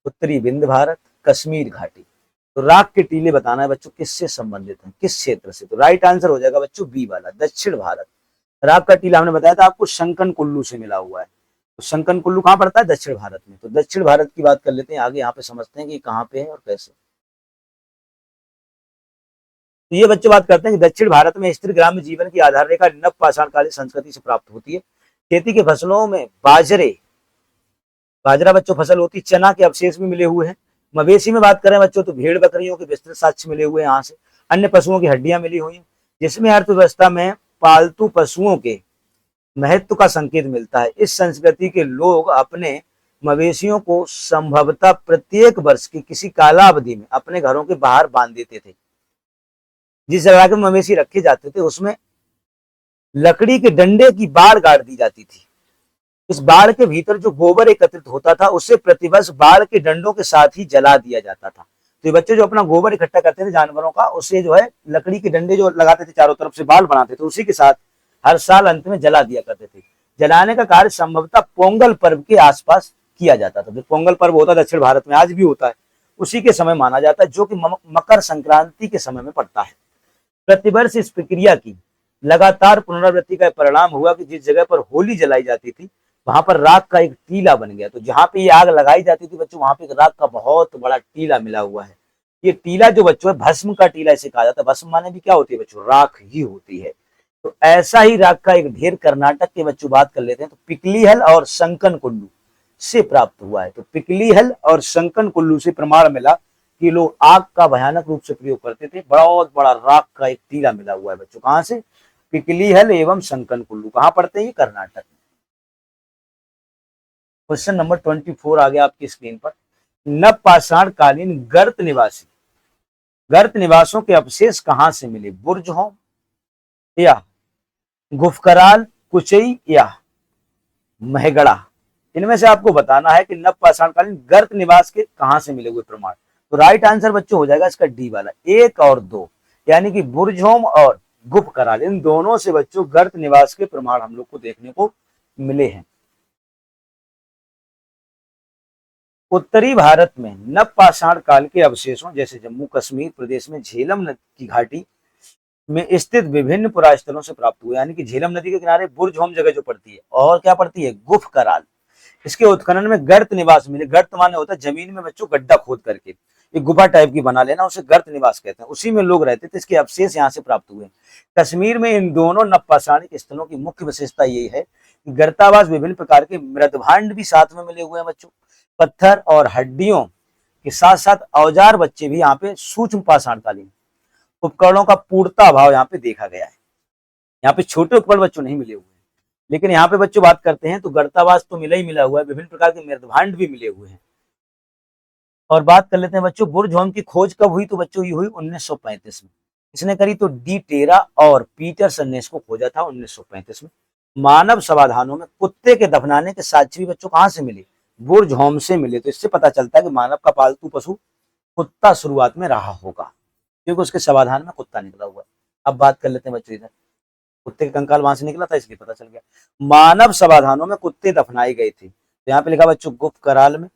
उत्तरी विंध्य भारत, कश्मीर घाटी। तो राख के टीले बताना है बच्चों किससे संबंधित है, किस क्षेत्र से? तो राइट आंसर हो जाएगा बच्चों बी वाला, दक्षिण भारत। राख का टीला हमने बताया था आपको शंकन कुल्लू से मिला हुआ है, तो शंकन कुल्लू कहाँ पड़ता है? दक्षिण भारत में। तो दक्षिण भारत की बात कर लेते हैं आगे, यहाँ पे समझते हैं कि कहाँ पे है और कैसे। तो ये बच्चे बात करते हैं कि दक्षिण भारत में स्थिर ग्राम्य जीवन की आधार रेखा नवपाषाण कालीन संस्कृति से प्राप्त होती है। खेती की फसलों में बाजरा बच्चों फसल होती, चना के अवशेष भी मिले हुए हैं। मवेशी में बात करें बच्चों तो भेड़ बकरियों के विस्तृत साक्ष्य मिले हुए हैं यहाँ से। अन्य पशुओं की हड्डियां मिली हुई हैं, जिसमें अर्थव्यवस्था में पालतू पशुओं के महत्व का संकेत मिलता है। इस संस्कृति के लोग अपने मवेशियों को संभवतः प्रत्येक वर्ष की किसी कालावधि में अपने घरों के बाहर बांध देते थे। जिस जगह के मवेशी रखे जाते थे उसमें लकड़ी के डंडे की बाड़ गाड़ दी जाती थी। इस बाड़ के भीतर जो गोबर एकत्रित होता था उसे प्रतिवर्ष बाड़ के डंडों के साथ ही जला दिया जाता था। तो ये बच्चे जो अपना गोबर इकट्ठा करते थे जानवरों का, उसे जो है लकड़ी के डंडे जो लगाते थे चारों तरफ से बाल बनाते थे, उसी के साथ हर साल अंत में जला दिया करते थे। जलाने का कार्य संभवतः पोंगल पर्व के आसपास किया जाता था। जो पोंगल पर्व होता है दक्षिण भारत में आज भी होता है, उसी के समय माना जाता है, जो कि मकर संक्रांति के समय में पड़ता है। प्रतिवर्ष इस प्रक्रिया की लगातार पुनरावृत्ति का परिणाम हुआ कि जिस जगह पर होली जलाई जाती थी वहां पर राख का एक टीला बन गया। तो जहां पे ये आग लगाई जाती थी बच्चों, वहां पे एक राख का बहुत बड़ा टीला मिला हुआ है। ये टीला जो बच्चों है भस्म का टीला इसे कहा जाता है। भस्म माने भी क्या होती है बच्चों, राख ही होती है। तो ऐसा ही राख का एक ढेर कर्नाटक के बच्चों बात कर लेते हैं तो पिकलीहल और संकन कुल्लू से प्राप्त हुआ है। तो पिकलीहल और संकन कुल्लू से प्रमाण मिला कि लोग आग का भयानक रूप से प्रयोग करते थे। बहुत बड़ा राख का एक टीला मिला हुआ है बच्चों, कहां से, पिकलीहल एवं संकन कुल्लू। कहां पड़ते हैं ये, कर्नाटक में। क्वेश्चन नंबर 24 आ गया आपकी स्क्रीन पर। नवपाषाण कालीन गर्त निवासों के अवशेष कहां से मिले, बुर्जहोम या गुफकराल, कुचई या महगड़ा। इनमें से आपको बताना है कि नवपाषाण कालीन गर्त निवास के कहां से मिले हुए प्रमाण। तो राइट आंसर बच्चों हो जाएगा इसका डी वाला, 1 और 2, यानी कि बुर्जहोम और गुफकराल, इन दोनों से बच्चों गर्त निवास के प्रमाण हम लोग को देखने को मिले हैं। उत्तरी भारत में नवपाषाण काल के अवशेषों जैसे जम्मू कश्मीर प्रदेश में झेलम नदी की घाटी में स्थित विभिन्न पुरास्थलों से प्राप्त हुए, यानी कि झेलम नदी के किनारे बुर्जहोम जगह जो पड़ती है और क्या पड़ती है, गुफकराल। इसके उत्खनन में गर्त निवास मिले। गर्त माने होता है जमीन में बच्चों गड्ढा खोद करके एक गुफा टाइप की बना लेना, उसे गर्त निवास कहते हैं। उसी में लोग रहते थे, इसके अवशेष यहाँ से प्राप्त हुए। कश्मीर में इन दोनों नवपाषाणिक स्थलों की मुख्य विशेषता यही है कि गर्तावास विभिन्न प्रकार के मृदभांड भी साथ में मिले हुए हैं बच्चों। पत्थर और हड्डियों के साथ साथ औजार बच्चे भी यहाँ पे सूक्ष्म पाषाणकालीन उपकरणों का पूर्णता अभाव यहाँ पे देखा गया है। यहाँ पे छोटे उपकरण बच्चों नहीं मिले हुए हैं, लेकिन यहाँ पे बच्चों बात करते हैं तो गर्तावास तो मिला ही मिला हुआ है, विभिन्न प्रकार के मृदभांड भी मिले हुए हैं। और बात कर लेते हैं बच्चों बुर्जहोम की खोज कब हुई, तो बच्चों ये हुई 1935 में। इसने करी तो डी टेरा और पीटरसन ने इसको खोजा था 1935 में। मानव समाधानों में कुत्ते के दफनाने के साक्ष्य भी बच्चों कहां से मिले, बुर्जहोम से मिले। तो इससे पता चलता है कि मानव का पालतू पशु कुत्ता शुरुआत में रहा होगा, क्योंकि उसके समाधान में कुत्ता निकला हुआ है। अब बात कर लेते हैं बच्चों, इधर कुत्ते का कंकाल वहां से निकला था इसलिए पता चल गया। मानव समाधानों में कुत्ते दफनाए गए थे। तो यहाँ पे लिखा बच्चों गुफकराल में,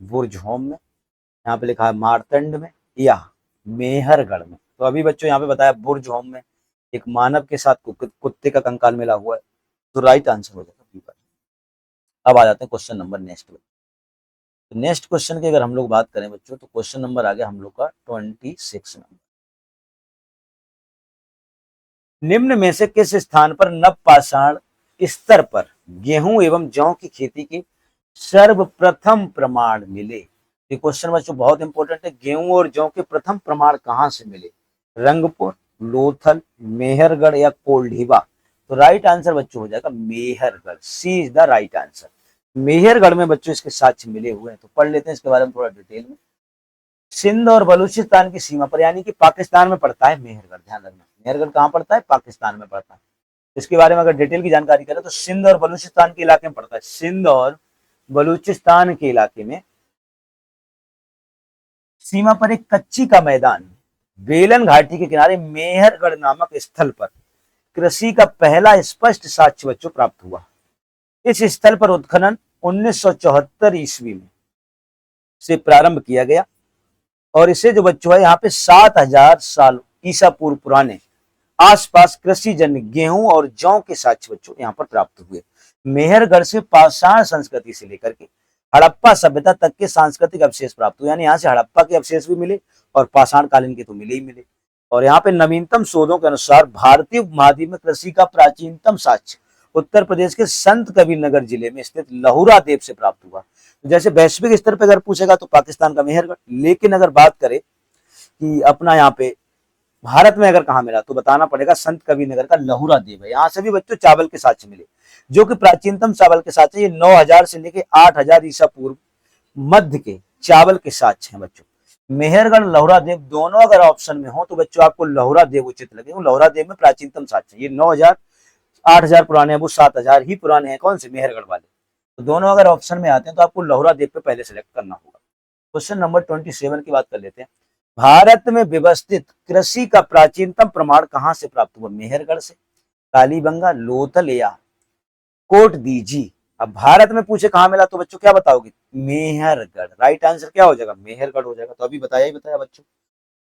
बुर्जहोम में, यहाँ पे लिखा है मारतंड में या मेहरगढ़ में। तो अभी बच्चों यहाँ पे बताया बुर्जहोम में एक मानव के साथ कुत्ते का कंकाल मिला हुआ है, तो राइट आंसर हो जाएगा बी पर। अब आ जाते हैं क्वेश्चन नंबर नेक्स्ट पे। तो नेक्स्ट क्वेश्चन की अगर हम लोग बात करें बच्चों तो क्वेश्चन नंबर आ गया हम लोग का 26 नंबर। निम्न में से किस स्थान पर नवपाषाण स्तर पर गेहूं एवं जौ की खेती के सर्वप्रथम प्रमाण मिले। ये क्वेश्चन बच्चों बहुत इंपॉर्टेंट है। गेहूं और जौ के प्रथम प्रमाण कहां से मिले, रंगपुर, लोथल, मेहरगढ़ या कोल्ढीवा। तो राइट आंसर बच्चों हो जाएगा Mehrgarh, C is the right answer. Mehrgarh में बच्चों इसके साक्ष्य मिले हुए हैं। तो पढ़ लेते हैं इसके बारे में थोड़ा डिटेल में। सिंध और बलूचिस्तान की सीमा पर, यानी कि पाकिस्तान में पड़ता है मेहरगढ़, ध्यान रखना मेहरगढ़ कहाँ पड़ता है, पाकिस्तान में पड़ता है। इसके बारे में अगर डिटेल की जानकारी करें तो सिंध और बलूचिस्तान के इलाके में पड़ता है। सिंध और बलूचिस्तान के इलाके में सीमा पर एक कच्ची का मैदान बेलन घाटी के किनारे मेहरगढ़ नामक स्थल पर कृषि का पहला स्पष्ट साक्ष्य बच्चों प्राप्त हुआ। इस स्थल पर उत्खनन 1974 ईस्वी में से प्रारंभ किया गया और इसे जो बच्चों है यहाँ पे 7000 साल ईसा पूर्व पुराने आसपास कृषि जन्य गेहूं और जौ के साक्ष्य बच्चों यहाँ पर प्राप्त हुए। मेहरगढ़ से पाषाण संस्कृति से लेकर के हड़प्पा सभ्यता तक के सांस्कृतिक अवशेष प्राप्त हुए, यानी यहाँ से हड़प्पा के अवशेष भी मिले और पाषाण कालीन के तो मिले ही मिले। और यहाँ पे नवीनतम शोधों के अनुसार भारतीय उपमहाद्वीप में कृषि का प्राचीनतम साक्ष्य उत्तर प्रदेश के संत कबीर नगर जिले में स्थित लहुरा देव से प्राप्त हुआ। जैसे वैश्विक स्तर पर अगर पूछेगा तो पाकिस्तान का मेहरगढ़, लेकिन अगर बात करें कि अपना यहाँ पे भारत में अगर कहाँ मिला तो बताना पड़ेगा संत कबीर नगर का लहुरा देव है। यहाँ से भी बच्चों चावल के साक्ष्य मिले, जो कि प्राचीनतम चावल के साक्ष्य, ये 9000 से लेके 8000 ईसा पूर्व मध्य के चावल के साक्ष्य हैं बच्चों। मेहरगढ़ लोहरा देव दोनों अगर ऑप्शन में हो तो बच्चों आपको लोहरा देव उचित लगे। लोहरा देव में प्राचीनतम साक्ष्य, ये 9,000 8,000 पुराने हैं, वो 7,000 ही पुराने हैं, कौन से, मेहरगढ़ वाले। तो दोनों अगर ऑप्शन में आते हैं तो आपको लोहरा देव पे पहले सेलेक्ट करना होगा। क्वेश्चन नंबर 27 की बात कर लेते हैं। भारत में व्यवस्थित कृषि का प्राचीनतम प्रमाण कहां से प्राप्त हुआ? मेहरगढ़ से, कालीबंगा, लोथल या कोट दीजी। अब भारत में पूछे कहां मिला तो बच्चों क्या बताओगे? मेहरगढ़। राइट आंसर क्या हो जाएगा? मेहरगढ़ हो जाएगा। तो अभी बताया ही बताया बच्चों,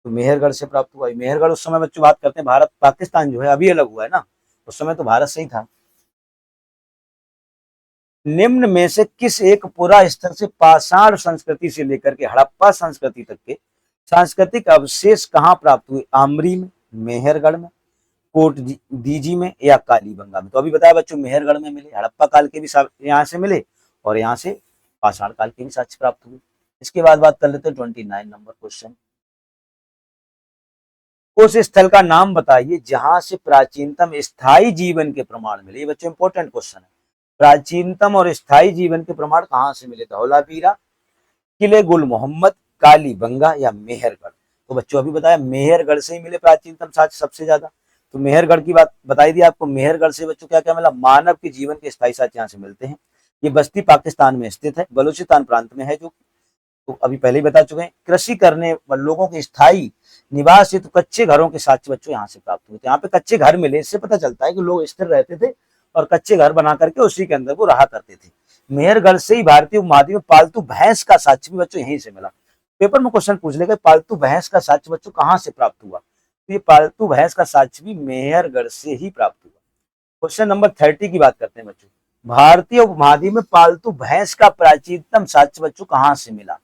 तो मेहरगढ़ से प्राप्त हुआ। मेहरगढ़ उस समय बच्चों बात करते हैं, भारत पाकिस्तान जो है अभी अलग हुआ है ना, उस समय तो भारत से ही था। निम्न में से किस एक पुरा स्तर से पाषाण संस्कृति से लेकर के हड़प्पा संस्कृति तक के सांस्कृतिक अवशेष कहां प्राप्त हुए? आमरी में, मेहरगढ़ में, कोट दीजी में या कालीबंगा में? तो अभी बताया बच्चों, मेहरगढ़ में मिले, हड़प्पा काल के भी यहाँ से मिले और यहाँ से पाषाण काल के भी साक्ष्य प्राप्त हुए। इसके बाद बात कर लेते हैं 29 नंबर क्वेश्चन। उस स्थल का नाम बताइए जहां से प्राचीनतम स्थायी जीवन के प्रमाण मिले। ये बच्चों इंपॉर्टेंट क्वेश्चन है। प्राचीनतम और स्थायी जीवन के प्रमाण कहां से मिले? धौलावीरा, किले गुल मोहम्मद, कालीबंगा या मेहरगढ़? तो बच्चों अभी बताया मेहरगढ़ से ही मिले प्राचीनतम साक्ष्य सबसे ज्यादा। तो मेहरगढ़ की बात बताई दी आपको। मेहरगढ़ से बच्चों क्या क्या मिला? मानव के जीवन के स्थायी साक्ष्य यहाँ से मिलते हैं। ये बस्ती पाकिस्तान में स्थित है, बलूचिस्तान प्रांत में है जो, तो अभी पहले ही बता चुके हैं। कृषि करने लोगों के स्थायी निवास हेतु कच्चे घरों के साक्ष्य बच्चों यहाँ से प्राप्त हुए। तो यहाँ पे कच्चे घर मिले, इससे पता चलता है कि लोग स्थिर रहते थे और कच्चे घर बना करके उसी के अंदर वो रहा करते थे। मेहरगढ़ से ही भारतीय उपमहाद्वीप में पालतू भैंस का साक्ष्य भी बच्चों यहीं से मिला। पेपर में क्वेश्चन पूछ लेगा पालतू भैंस का साक्ष्य बच्चों कहाँ से प्राप्त हुआ? तो ये पालतू भैंस का साक्ष्य भी मेहरगढ़ से ही प्राप्त हुआ। क्वेश्चन नंबर 30 की बात करते हैं बच्चों। भारतीय उपमहाद्वीप में पालतू भैंस का प्राचीनतम साक्ष्य बच्चों कहाँ से मिला?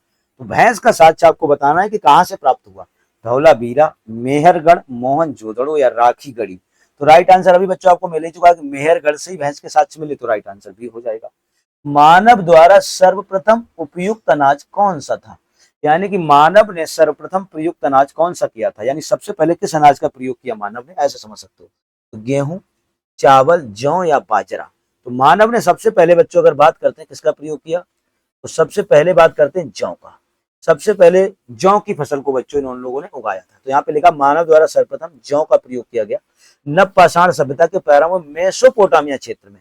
तो भैंस का साक्ष्य आपको बताना है कि कहाँ से प्राप्त हुआ। धौलावीरा, मेहरगढ़, मोहनजोदड़ो या राखीगढ़ी? तो राइट आंसर अभी बच्चों आपको मिल ही चुका है कि मेहरगढ़ से ही भैंस के साक्ष्य मिले, तो राइट आंसर भी हो जाएगा। मानव द्वारा सर्वप्रथम उपयुक्त अनाज कौन सा था? यानी कि मानव ने सर्वप्रथम प्रयुक्त अनाज कौन सा किया था, यानी सबसे पहले किस अनाज का प्रयोग किया मानव ने, ऐसे समझ सकते हो। तो गेहूं, चावल, जौ या बाजरा? तो मानव ने सबसे पहले बच्चों अगर बात करते हैं किसका प्रयोग किया, तो सबसे पहले बात करते हैं जौ का। सबसे पहले जौ की फसल को बच्चों इन लोगों ने उगाया था। तो यहाँ पे लिखा मानव द्वारा सर्वप्रथम जौ का प्रयोग किया गया। नवपाषाण सभ्यता के प्रारंभ में मेसोपोटामिया क्षेत्र में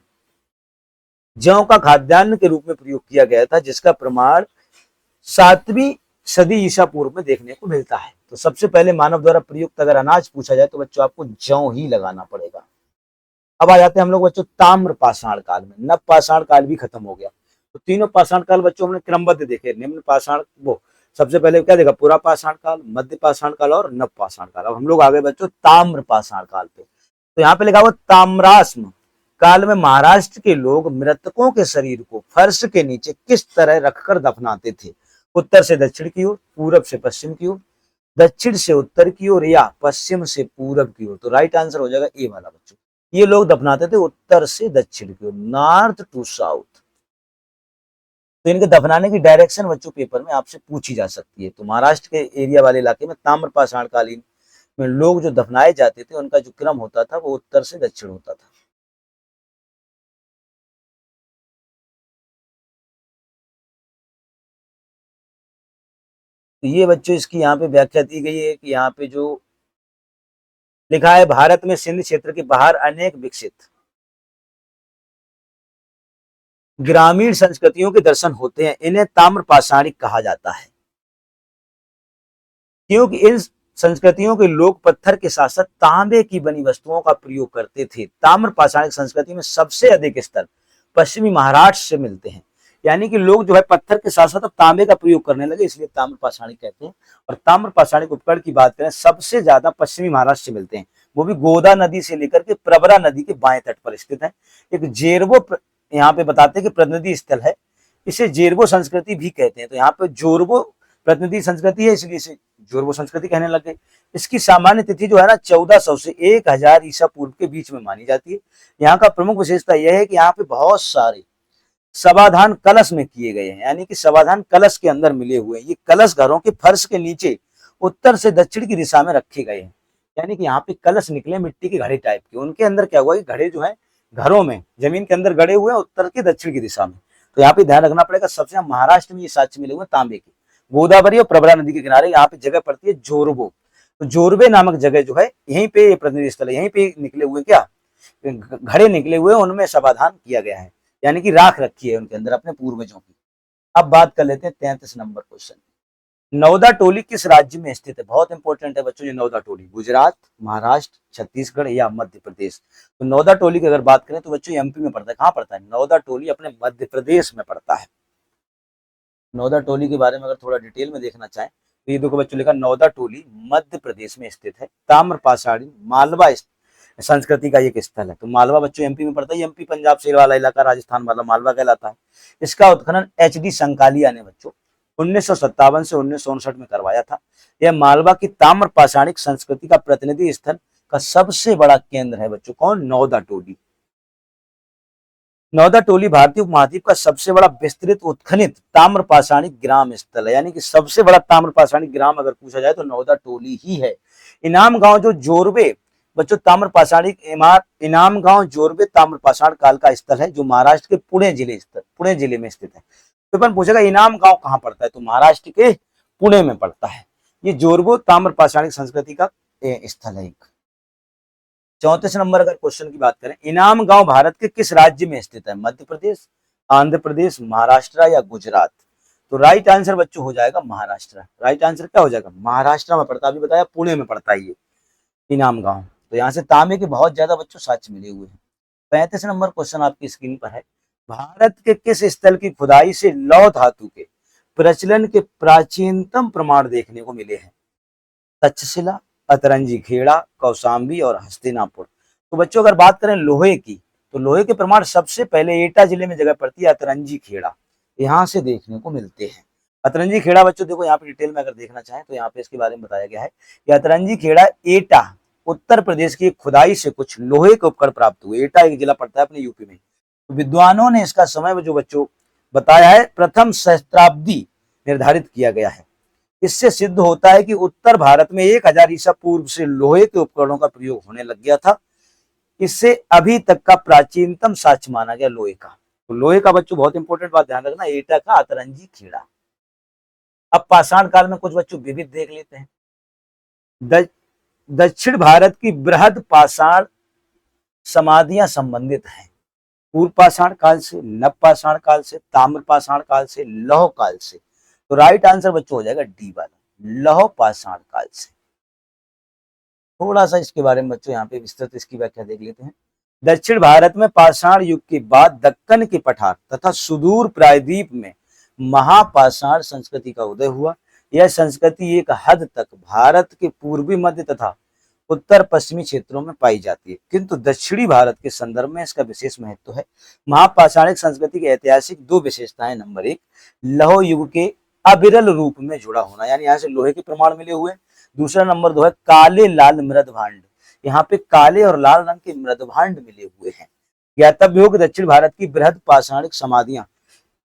जौ का खाद्यान्न के रूप में प्रयोग किया गया था, जिसका प्रमाण 7वीं सदी ईसा पूर्व में देखने को मिलता है। तो सबसे पहले मानव द्वारा प्रयुक्त अगर अनाज पूछा जाए तो बच्चों आपको जौ ही लगाना पड़ेगा। अब आ जाते हैं हम लोग बच्चों ताम्र पाषाण काल में। नव पाषाण काल भी खत्म हो गया। तो तीनों पाषाण काल बच्चों हमने क्रमबद्ध देखे। निम्न पाषाण, वो सबसे पहले क्या देखा, पुरा पाषाण काल, मध्य पाषाण काल और नव पाषाण काल। अब हम लोग आ गए बच्चों ताम्र पाषाण काल पे। तो यहाँ पे लिखा हुआ ताम्राश्म काल में महाराष्ट्र के लोग मृतकों के शरीर को फर्श के नीचे किस तरह रखकर दफनाते थे? उत्तर से दक्षिण की ओर, पूरब से पश्चिम की ओर, दक्षिण से उत्तर की ओर या पश्चिम से पूरब की ओर? तो राइट आंसर हो जाएगा ए वाला बच्चों। ये लोग दफनाते थे उत्तर से दक्षिण की ओर, नॉर्थ टू साउथ। तो इनके दफनाने की डायरेक्शन बच्चों पेपर में आपसे पूछी जा सकती है। तो महाराष्ट्र के एरिया वाले इलाके में ताम्रपाषाण कालीन में लोग जो दफनाए जाते थे उनका जो क्रम होता था वो उत्तर से दक्षिण होता था। तो ये बच्चों इसकी यहाँ पे व्याख्या दी गई है कि यहाँ पे जो लिखा है, भारत में सिंध क्षेत्र के बाहर अनेक विकसित ग्रामीण संस्कृतियों के दर्शन होते हैं, इन्हें ताम्रपाषाणिक कहा जाता है, क्योंकि इन संस्कृतियों के लोग पत्थर के साथ साथ तांबे की बनी वस्तुओं का प्रयोग करते थे। ताम्रपाषाणिक संस्कृति में सबसे अधिक स्तर पश्चिमी महाराष्ट्र से मिलते हैं। यानी कि लोग जो है पत्थर के साथ साथ अब तांबे का प्रयोग करने लगे, इसलिए ताम्रपाषाणिक कहते हैं। और ताम्रपाषाणिक उपकरण की बात करें सबसे ज्यादा पश्चिमी महाराष्ट्र से मिलते हैं, वो भी गोदा नदी से लेकर के प्रवरा नदी के बाएं तट पर स्थित है। एक जेरवो यहाँ पे बताते हैं कि प्रतिनिधि स्थल है, इसे जेरवो संस्कृति भी कहते हैं। तो यहाँ पे जोरवो प्रतिनिधि संस्कृति है, इसलिए इसे जोरवो संस्कृति कहने लगे। इसकी सामान्य तिथि जो है ना 1400 से 1000 ईसा पूर्व के बीच में मानी जाती है। यहाँ का प्रमुख विशेषता यह है कि यहाँ पे बहुत सारे समाधान कलश में किए गए हैं, यानी कि समाधान कलश के अंदर मिले हुए हैं। ये कलश घरों के फर्श के नीचे उत्तर से दक्षिण की दिशा में रखे गए हैं। यानी कि यहाँ पे कलश निकले मिट्टी के घड़े टाइप के, उनके अंदर क्या हुआ कि घड़े जो है घरों में जमीन के अंदर गड़े हुए हैं उत्तर के दक्षिण की दिशा में। तो यहाँ पे ध्यान रखना पड़ेगा, सबसे महाराष्ट्र में ये साक्ष्य मिले हुए तांबे के। गोदावरी और प्रवरा नदी के किनारे यहाँ पे जगह पड़ती है जोरबो। तो जोरबे नामक जगह जो है यहीं पे ये प्रतिनिधि स्थल है, यहीं पे निकले हुए क्या घड़े निकले हुए, उनमें समाधान किया गया है, यानी कि राख रखी है उनके अंदर अपने पूर्वजों की। अब बात कर लेते हैं 33 नंबर क्वेश्चन। नौदा टोली किस राज्य में स्थित है? बहुत इंपॉर्टेंट है बच्चों ये नौदा टोली। गुजरात, महाराष्ट्र, छत्तीसगढ़ या मध्य प्रदेश? तो नौदा टोली की अगर बात करें तो बच्चों एमपी में पड़ता है। कहाँ पड़ता है? नौदा टोली अपने मध्य प्रदेश में पड़ता है। नौदा टोली के बारे में अगर थोड़ा डिटेल में देखना चाहें तो ये देखो बच्चों, लिखा नौदा टोली मध्य प्रदेश में स्थित है। ताम्र पाषाणी मालवा संस्कृति का एक स्थल है। तो मालवा बच्चों एमपी में पड़ता है। एमपी पंजाब से वाला इलाका, राजस्थान वाला मालवा कहलाता है। इसका उत्खनन एच.डी. संकालिया ने बच्चों 1957 से 1959 में करवाया था। यह मालवा की ताम्र पाषाणिक संस्कृति का प्रतिनिधि स्थल का सबसे बड़ा केंद्र है बच्चों। कौन? नौदा टोली। नौदा टोली भारतीय उपमहाद्वीप का सबसे बड़ा विस्तृत उत्खनित ताम्र पाषाणिक ग्राम स्थल है, यानी कि सबसे बड़ा ताम्र पाषाणिक ग्राम अगर पूछा जाए तो नौदा टोली ही है। इनाम गांव जो जोरबे बच्चों ताम्र पाषाणिक इनाम गांव जोरबे ताम्र पाषाण काल का स्थल है, जो महाराष्ट्र के पुणे जिले में स्थित है। तो अपन पूछेगा इनाम गांव कहाँ पड़ता है? तो महाराष्ट्र के पुणे में पड़ता है। ये जोरबो ताम्र पाषाणिक संस्कृति का स्थल है एक। 34 नंबर अगर क्वेश्चन की बात करें, इनाम गांव भारत के किस राज्य में स्थित है? मध्य प्रदेश, आंध्र प्रदेश, महाराष्ट्र या गुजरात? तो राइट आंसर बच्चों हो जाएगा महाराष्ट्र। राइट आंसर क्या हो जाएगा? महाराष्ट्र में पड़ता है। अभी बताया पुणे में पड़ता है ये इनाम गांव। तो यहाँ से तांबे के बहुत ज्यादा बच्चों साक्ष्य मिले हुए हैं। 35 नंबर क्वेश्चन आपकी स्क्रीन पर है। भारत के किस स्थल की खुदाई से लौह धातु के प्रचलन के प्राचीनतम प्रमाण देखने को मिले हैं? तक्षशिला, अतरंजी खेड़ा, कौशाम्बी और हस्तिनापुर? तो बच्चों अगर बात करें लोहे की, तो लोहे के प्रमाण सबसे पहले एटा जिले में जगह पड़ती है, अतरंजी खेड़ा, यहाँ से देखने को मिलते हैं। अतरंजी खेड़ा बच्चों देखो यहाँ पे डिटेल में अगर देखना चाहें तो यहाँ पे इसके बारे में बताया गया है कि अतरंजी खेड़ा एटा उत्तर प्रदेश की खुदाई से कुछ लोहे के उपकरण प्राप्त हुए। एटा एक जिला पड़ता है अपने यूपी में। तो विद्वानों ने इसका समय जो बच्चों बताया है प्रथम सहस्त्राब्दी निर्धारित किया गया है। इससे सिद्ध होता है कि उत्तर भारत में 1000 ईसा पूर्व से लोहे के उपकरणों का प्रयोग होने लग गया था। इससे अभी तक का प्राचीनतम साक्ष्य माना गया लोहे का। तो लोहे का बच्चों बहुत इंपॉर्टेंट बात ध्यान रखना, एटा का, अतरंजी खेड़ा। अब पाषाण काल में कुछ बच्चों विविध देख लेते हैं। दक्षिण भारत की बृहद पाषाण समाधियां संबंधित हैं पूर्व पाषाण काल से, नव पाषाण काल से, ताम्र पाषाण काल से, लौह काल से। तो राइट आंसर बच्चों हो जाएगा डी वाला, लौह पाषाण काल से। थोड़ा सा इसके बारे में बच्चों यहाँ पे विस्तृत इसकी व्याख्या देख लेते हैं। दक्षिण भारत में पाषाण युग के बाद दक्कन के पठार तथा सुदूर प्रायद्वीप में महापाषाण संस्कृति का उदय हुआ। यह संस्कृति एक हद तक भारत के पूर्वी, मध्य तथा उत्तर पश्चिमी क्षेत्रों में पाई जाती है, किंतु दक्षिणी भारत के संदर्भ में इसका विशेष महत्व है। महापाषाणिक संस्कृति की ऐतिहासिक दो विशेषताएं, नंबर 1 लौह युग के अविरल रूप में जुड़ा होना, यानी यहाँ से लोहे के प्रमाण मिले हुए। दूसरा नंबर 2 है काले लाल मृदभांड, यहाँ पे काले और लाल रंग के मृदभांड मिले हुए हैं। ज्ञातव्य हो कि दक्षिण भारत की बृहद पाषाणिक समाधियां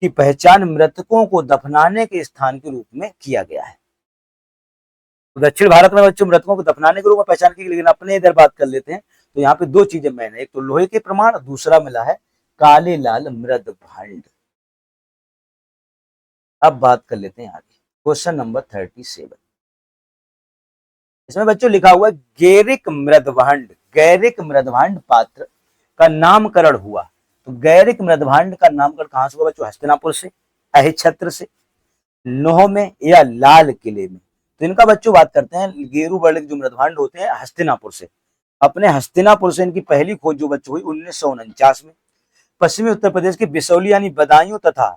की पहचान मृतकों को दफनाने के स्थान के रूप में किया गया है। तो दक्षिण भारत में बच्चों मृतकों को दफनाने के रूप में पहचान की, लेकिन अपने इधर बात कर लेते हैं तो यहाँ पे दो चीजें मैन है, एक तो लोहे के प्रमाण, दूसरा मिला है काले लाल मृदभांड। अब बात कर लेते हैं आगे, क्वेश्चन नंबर 37। इसमें बच्चों लिखा हुआ है गैरिक मृदभांड पात्र का नामकरण हुआ। तो गैरिक मृदभांड का नामकरण कहां से हुआ बच्चों? हस्तिनापुर से, अहिछत्र से, नोह में या लाल किले में? तो इनका बच्चों बात करते हैं, गेरू वर्णिक जो मृदभांड होते हैं हस्तिनापुर से। अपने हस्तिनापुर से इनकी पहली खोज जो बच्चों हुई 1949 में। पश्चिमी उत्तर प्रदेश के बिसौली यानी बदायूं तथा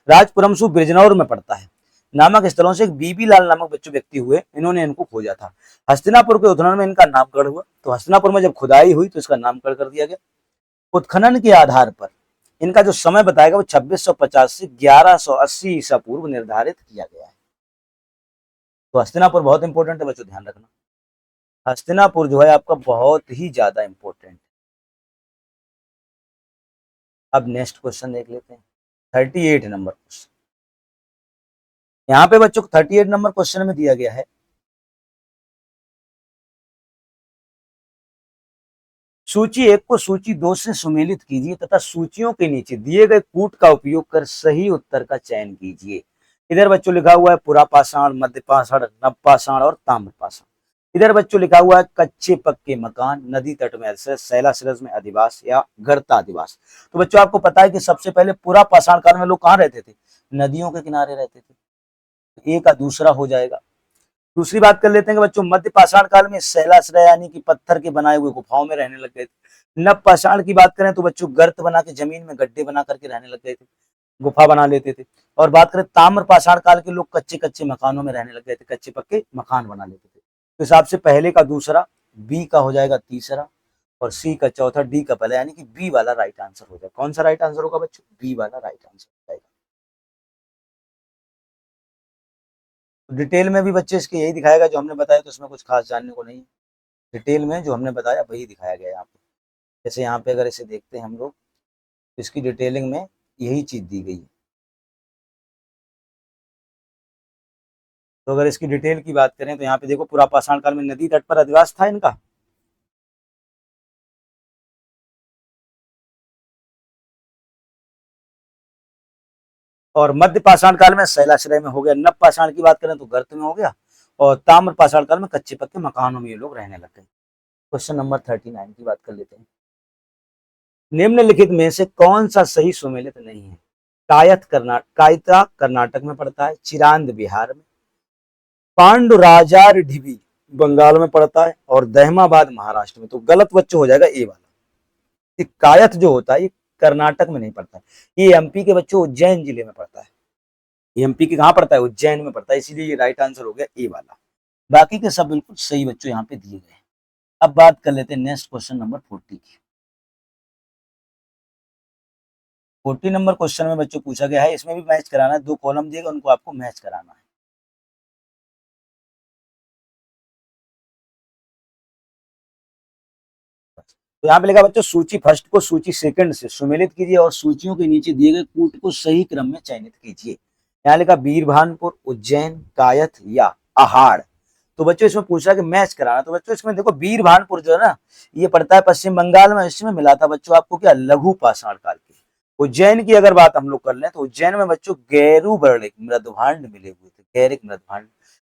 राजपुरम सु बिजनौर में पड़ता है नामक स्थलों से एक बीबी लाल नामक बच्चों व्यक्ति हुए, इन्होंने इनको खोजा था। हस्तिनापुर के उत्खनन में इनका नामकरण हुआ। तो हस्तिनापुर में जब खुदाई हुई तो इसका नामकरण कर दिया गया। उत्खनन के आधार पर इनका जो समय बताएगा वो 2650 से 1180 ईसा पूर्व निर्धारित किया गया है। तो हस्तिनापुर बहुत इंपॉर्टेंट है बच्चों, ध्यान रखना। हस्तिनापुर जो है आपका बहुत ही ज्यादा इंपॉर्टेंट। अब नेक्स्ट क्वेश्चन देख लेते हैं, 38 नंबर क्वेश्चन। यहाँ पे बच्चों 38 नंबर क्वेश्चन में दिया गया है सूची 1 को सूची 2 से सुमेलित कीजिए तथा सूचियों के नीचे दिए गए कूट का उपयोग कर सही उत्तर का चयन कीजिए। इधर बच्चों लिखा हुआ है पुरा पाषाण, मध्य पाषाण, नव पाषाण और ताम्र पाषाण। इधर बच्चों लिखा हुआ है कच्चे पक्के मकान, नदी तट में शैलाश्रय में अधिवास या गर्ता अधिवास। तो बच्चों आपको पता है कि सबसे पहले पुरा पाषाण काल में लोग कहाँ रहते थे? नदियों के किनारे रहते थे। एक का दूसरा हो जाएगा। दूसरी बात कर लेते हैं कि बच्चों मध्य पाषाण काल में शैलाश्रय यानी कि पत्थर के बनाए हुए गुफाओं में रहने लग गए थे। नव पाषाण की बात करें तो बच्चों गर्त बना के जमीन में गड्ढे बना करके रहने लग गए थे, गुफा बना लेते थे। और बात करें ताम्र पाषाण काल के लोग कच्चे कच्चे मकानों में रहने लग गए थे, कच्चे पक्के मकान बना लेते थे। तो हिसाब से पहले का दूसरा, बी का हो जाएगा तीसरा, और सी का चौथा, डी का पहला, यानी कि बी वाला राइट आंसर हो जाएगा। कौन सा राइट आंसर होगा बच्चों? बी वाला राइट आंसर हो जाएगा। डिटेल में भी बच्चे इसके यही दिखाएगा जो हमने बताया, तो इसमें कुछ खास जानने को नहीं है। डिटेल में जो हमने बताया वही दिखाया गया है यहाँ पे। जैसे यहाँ पे अगर इसे देखते हैं हम लोग, तो इसकी डिटेलिंग में यही चीज दी गई है। तो अगर इसकी डिटेल की बात करें तो यहाँ पे देखो पुरा पाषाण काल में नदी तट पर अधिवास था इनका। और मध्य पाषाण काल में शैलाश्रय में हो गया। नव पाषाण की बात करें तो गर्त में हो गया। और ताम्र पाषाण काल में कच्चे पक्के मकानों में ये लोग रहने लग गए। क्वेश्चन नंबर 39 की बात कर लेते हैं। निम्नलिखित में से कौन सा सही सुमेलित नहीं है? कायता कर्नाटक में पड़ता है, चिरांद बिहार में, पांडुराजार ढिबी बंगाल में पड़ता है, और दहमाबाद महाराष्ट्र में। तो गलत बच्चों हो जाएगा ए वाला। कायथ जो होता है ये कर्नाटक में नहीं पड़ता है, ये एमपी के बच्चों उज्जैन जिले में पड़ता है। एमपी के कहाँ पड़ता है? उज्जैन में पड़ता है, इसीलिए ये राइट आंसर हो गया ए वाला। बाकी के सब बिल्कुल सही बच्चों यहाँ पे दिए गए। अब बात कर लेते हैं नेक्स्ट क्वेश्चन नंबर 40 की। 40 नंबर क्वेश्चन में बच्चों पूछा गया है, इसमें भी मैच कराना है। 2 कॉलम दिएगा, उनको आपको मैच कराना है। तो यहाँ पे लिखा बच्चों सूची फर्स्ट को सूची सेकंड से सुमेलित कीजिए और सूचियों के नीचे दिए गए कूट को सही क्रम में चयनित कीजिए। यहाँ लिखा बीरभानपुर, उज्जैन, कायथ या आहाड़। तो बच्चों इसमें पूछा कि मैच कराना। तो बच्चों इसमें देखो बीरभानपुर जो है ना, ये पड़ता है पश्चिम बंगाल में। इसमें मिला था बच्चों आपको क्या? लघु पाषाण काल के। उज्जैन की अगर बात हम लोग कर लें तो उज्जैन में बच्चों गैरू बर्णिक मृदभांड मिले हुए थे, गैरिक मृदभांड।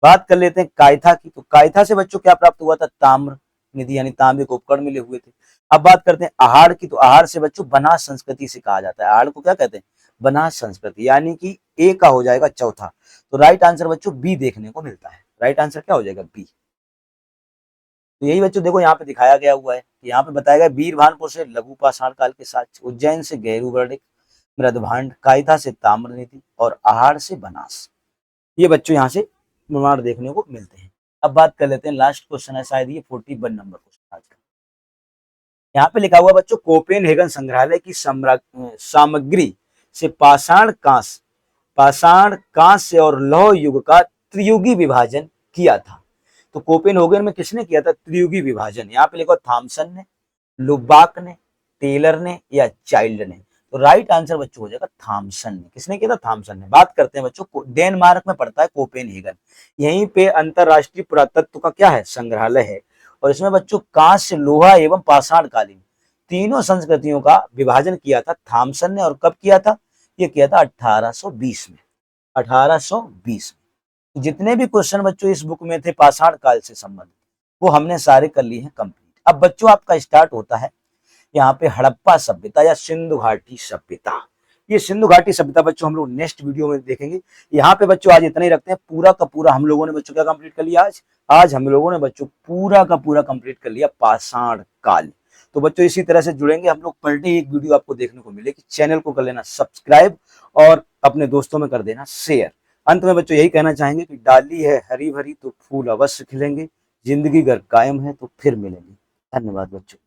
बात कर लेते हैं कायथा की। तो कायथा से बच्चों क्या प्राप्त हुआ था? ताम्र निधि यानी तांबे के उपकरण मिले हुए थे। अब बात करते हैं आहार की। तो आहार से बच्चों बनास संस्कृति से कहा जाता है। आहार को क्या कहते हैं? बनास संस्कृति, यानी कि ए का हो जाएगा चौथा। तो राइट आंसर बच्चों बी देखने को मिलता है। राइट आंसर क्या हो जाएगा? बी। तो यही बच्चों देखो यहाँ पे दिखाया गया हुआ है। यहाँ पे बताया गया बीरभानपुर से लघु पाषाण काल के साथ, उज्जैन से गैरू वर्णिक मृदभांड, कायथा से ताम्र नीति, और आहार से बनास। ये बच्चों यहाँ से प्रमाण देखने को मिलते हैं। अब बात कर लेते हैं, लास्ट क्वेश्चन है शायद ये 41 नंबर क्वेश्चन आज का। यहाँ पे लिखा हुआ बच्चों कोपेनहेगन संग्रहालय की सामग्री से पाषाण कांस्य और लौह युग का त्रियुगी विभाजन किया था। तो कोपेनहेगन में किसने किया था त्रियुगी विभाजन? यहाँ पे लिखा थॉमसन ने, लुबाक ने, टेलर ने या चाइल्ड ने। तो राइट आंसर बच्चों हो जाएगा थॉमसन ने। किसने किया था? थॉमसन ने। बात करते हैं बच्चों, डेनमार्क में पड़ता है कोपेनहेगन। यहीं पे अंतरराष्ट्रीय पुरातत्व का क्या है? संग्रहालय है। और इसमें बच्चों कांस्य, लोहा एवं पाषाण कालीन तीनों संस्कृतियों का विभाजन किया था थॉमसन ने। और कब किया था? ये किया था 1820 में। 1820 में। जितने भी क्वेश्चन बच्चों इस बुक में थे पाषाण काल से संबंधित, वो हमने सारे कर लिए हैं कंप्लीट। अब बच्चों आपका स्टार्ट होता है यहाँ पे हड़प्पा सभ्यता या सिंधु घाटी सभ्यता। ये सिंधु घाटी सभ्यता बच्चों हम लोग नेक्स्ट वीडियो में देखेंगे। यहाँ पे बच्चों आज इतना ही रखते हैं। पूरा का पूरा हम लोगों ने बच्चों क्या कंप्लीट कर लिया आज हम लोगों ने बच्चों पूरा का पूरा कंप्लीट कर लिया पाषाण काल। तो बच्चों इसी तरह से जुड़ेंगे हम लोग, पर डे एक वीडियो आपको देखने को मिलेगी। चैनल को कर लेना सब्सक्राइब और अपने दोस्तों में कर देना शेयर। अंत में बच्चों यही कहना चाहेंगे कि डाली है हरी भरी तो फूल अवश्य खिलेंगे, जिंदगी अगर कायम है तो फिर मिलेंगे। धन्यवाद बच्चों।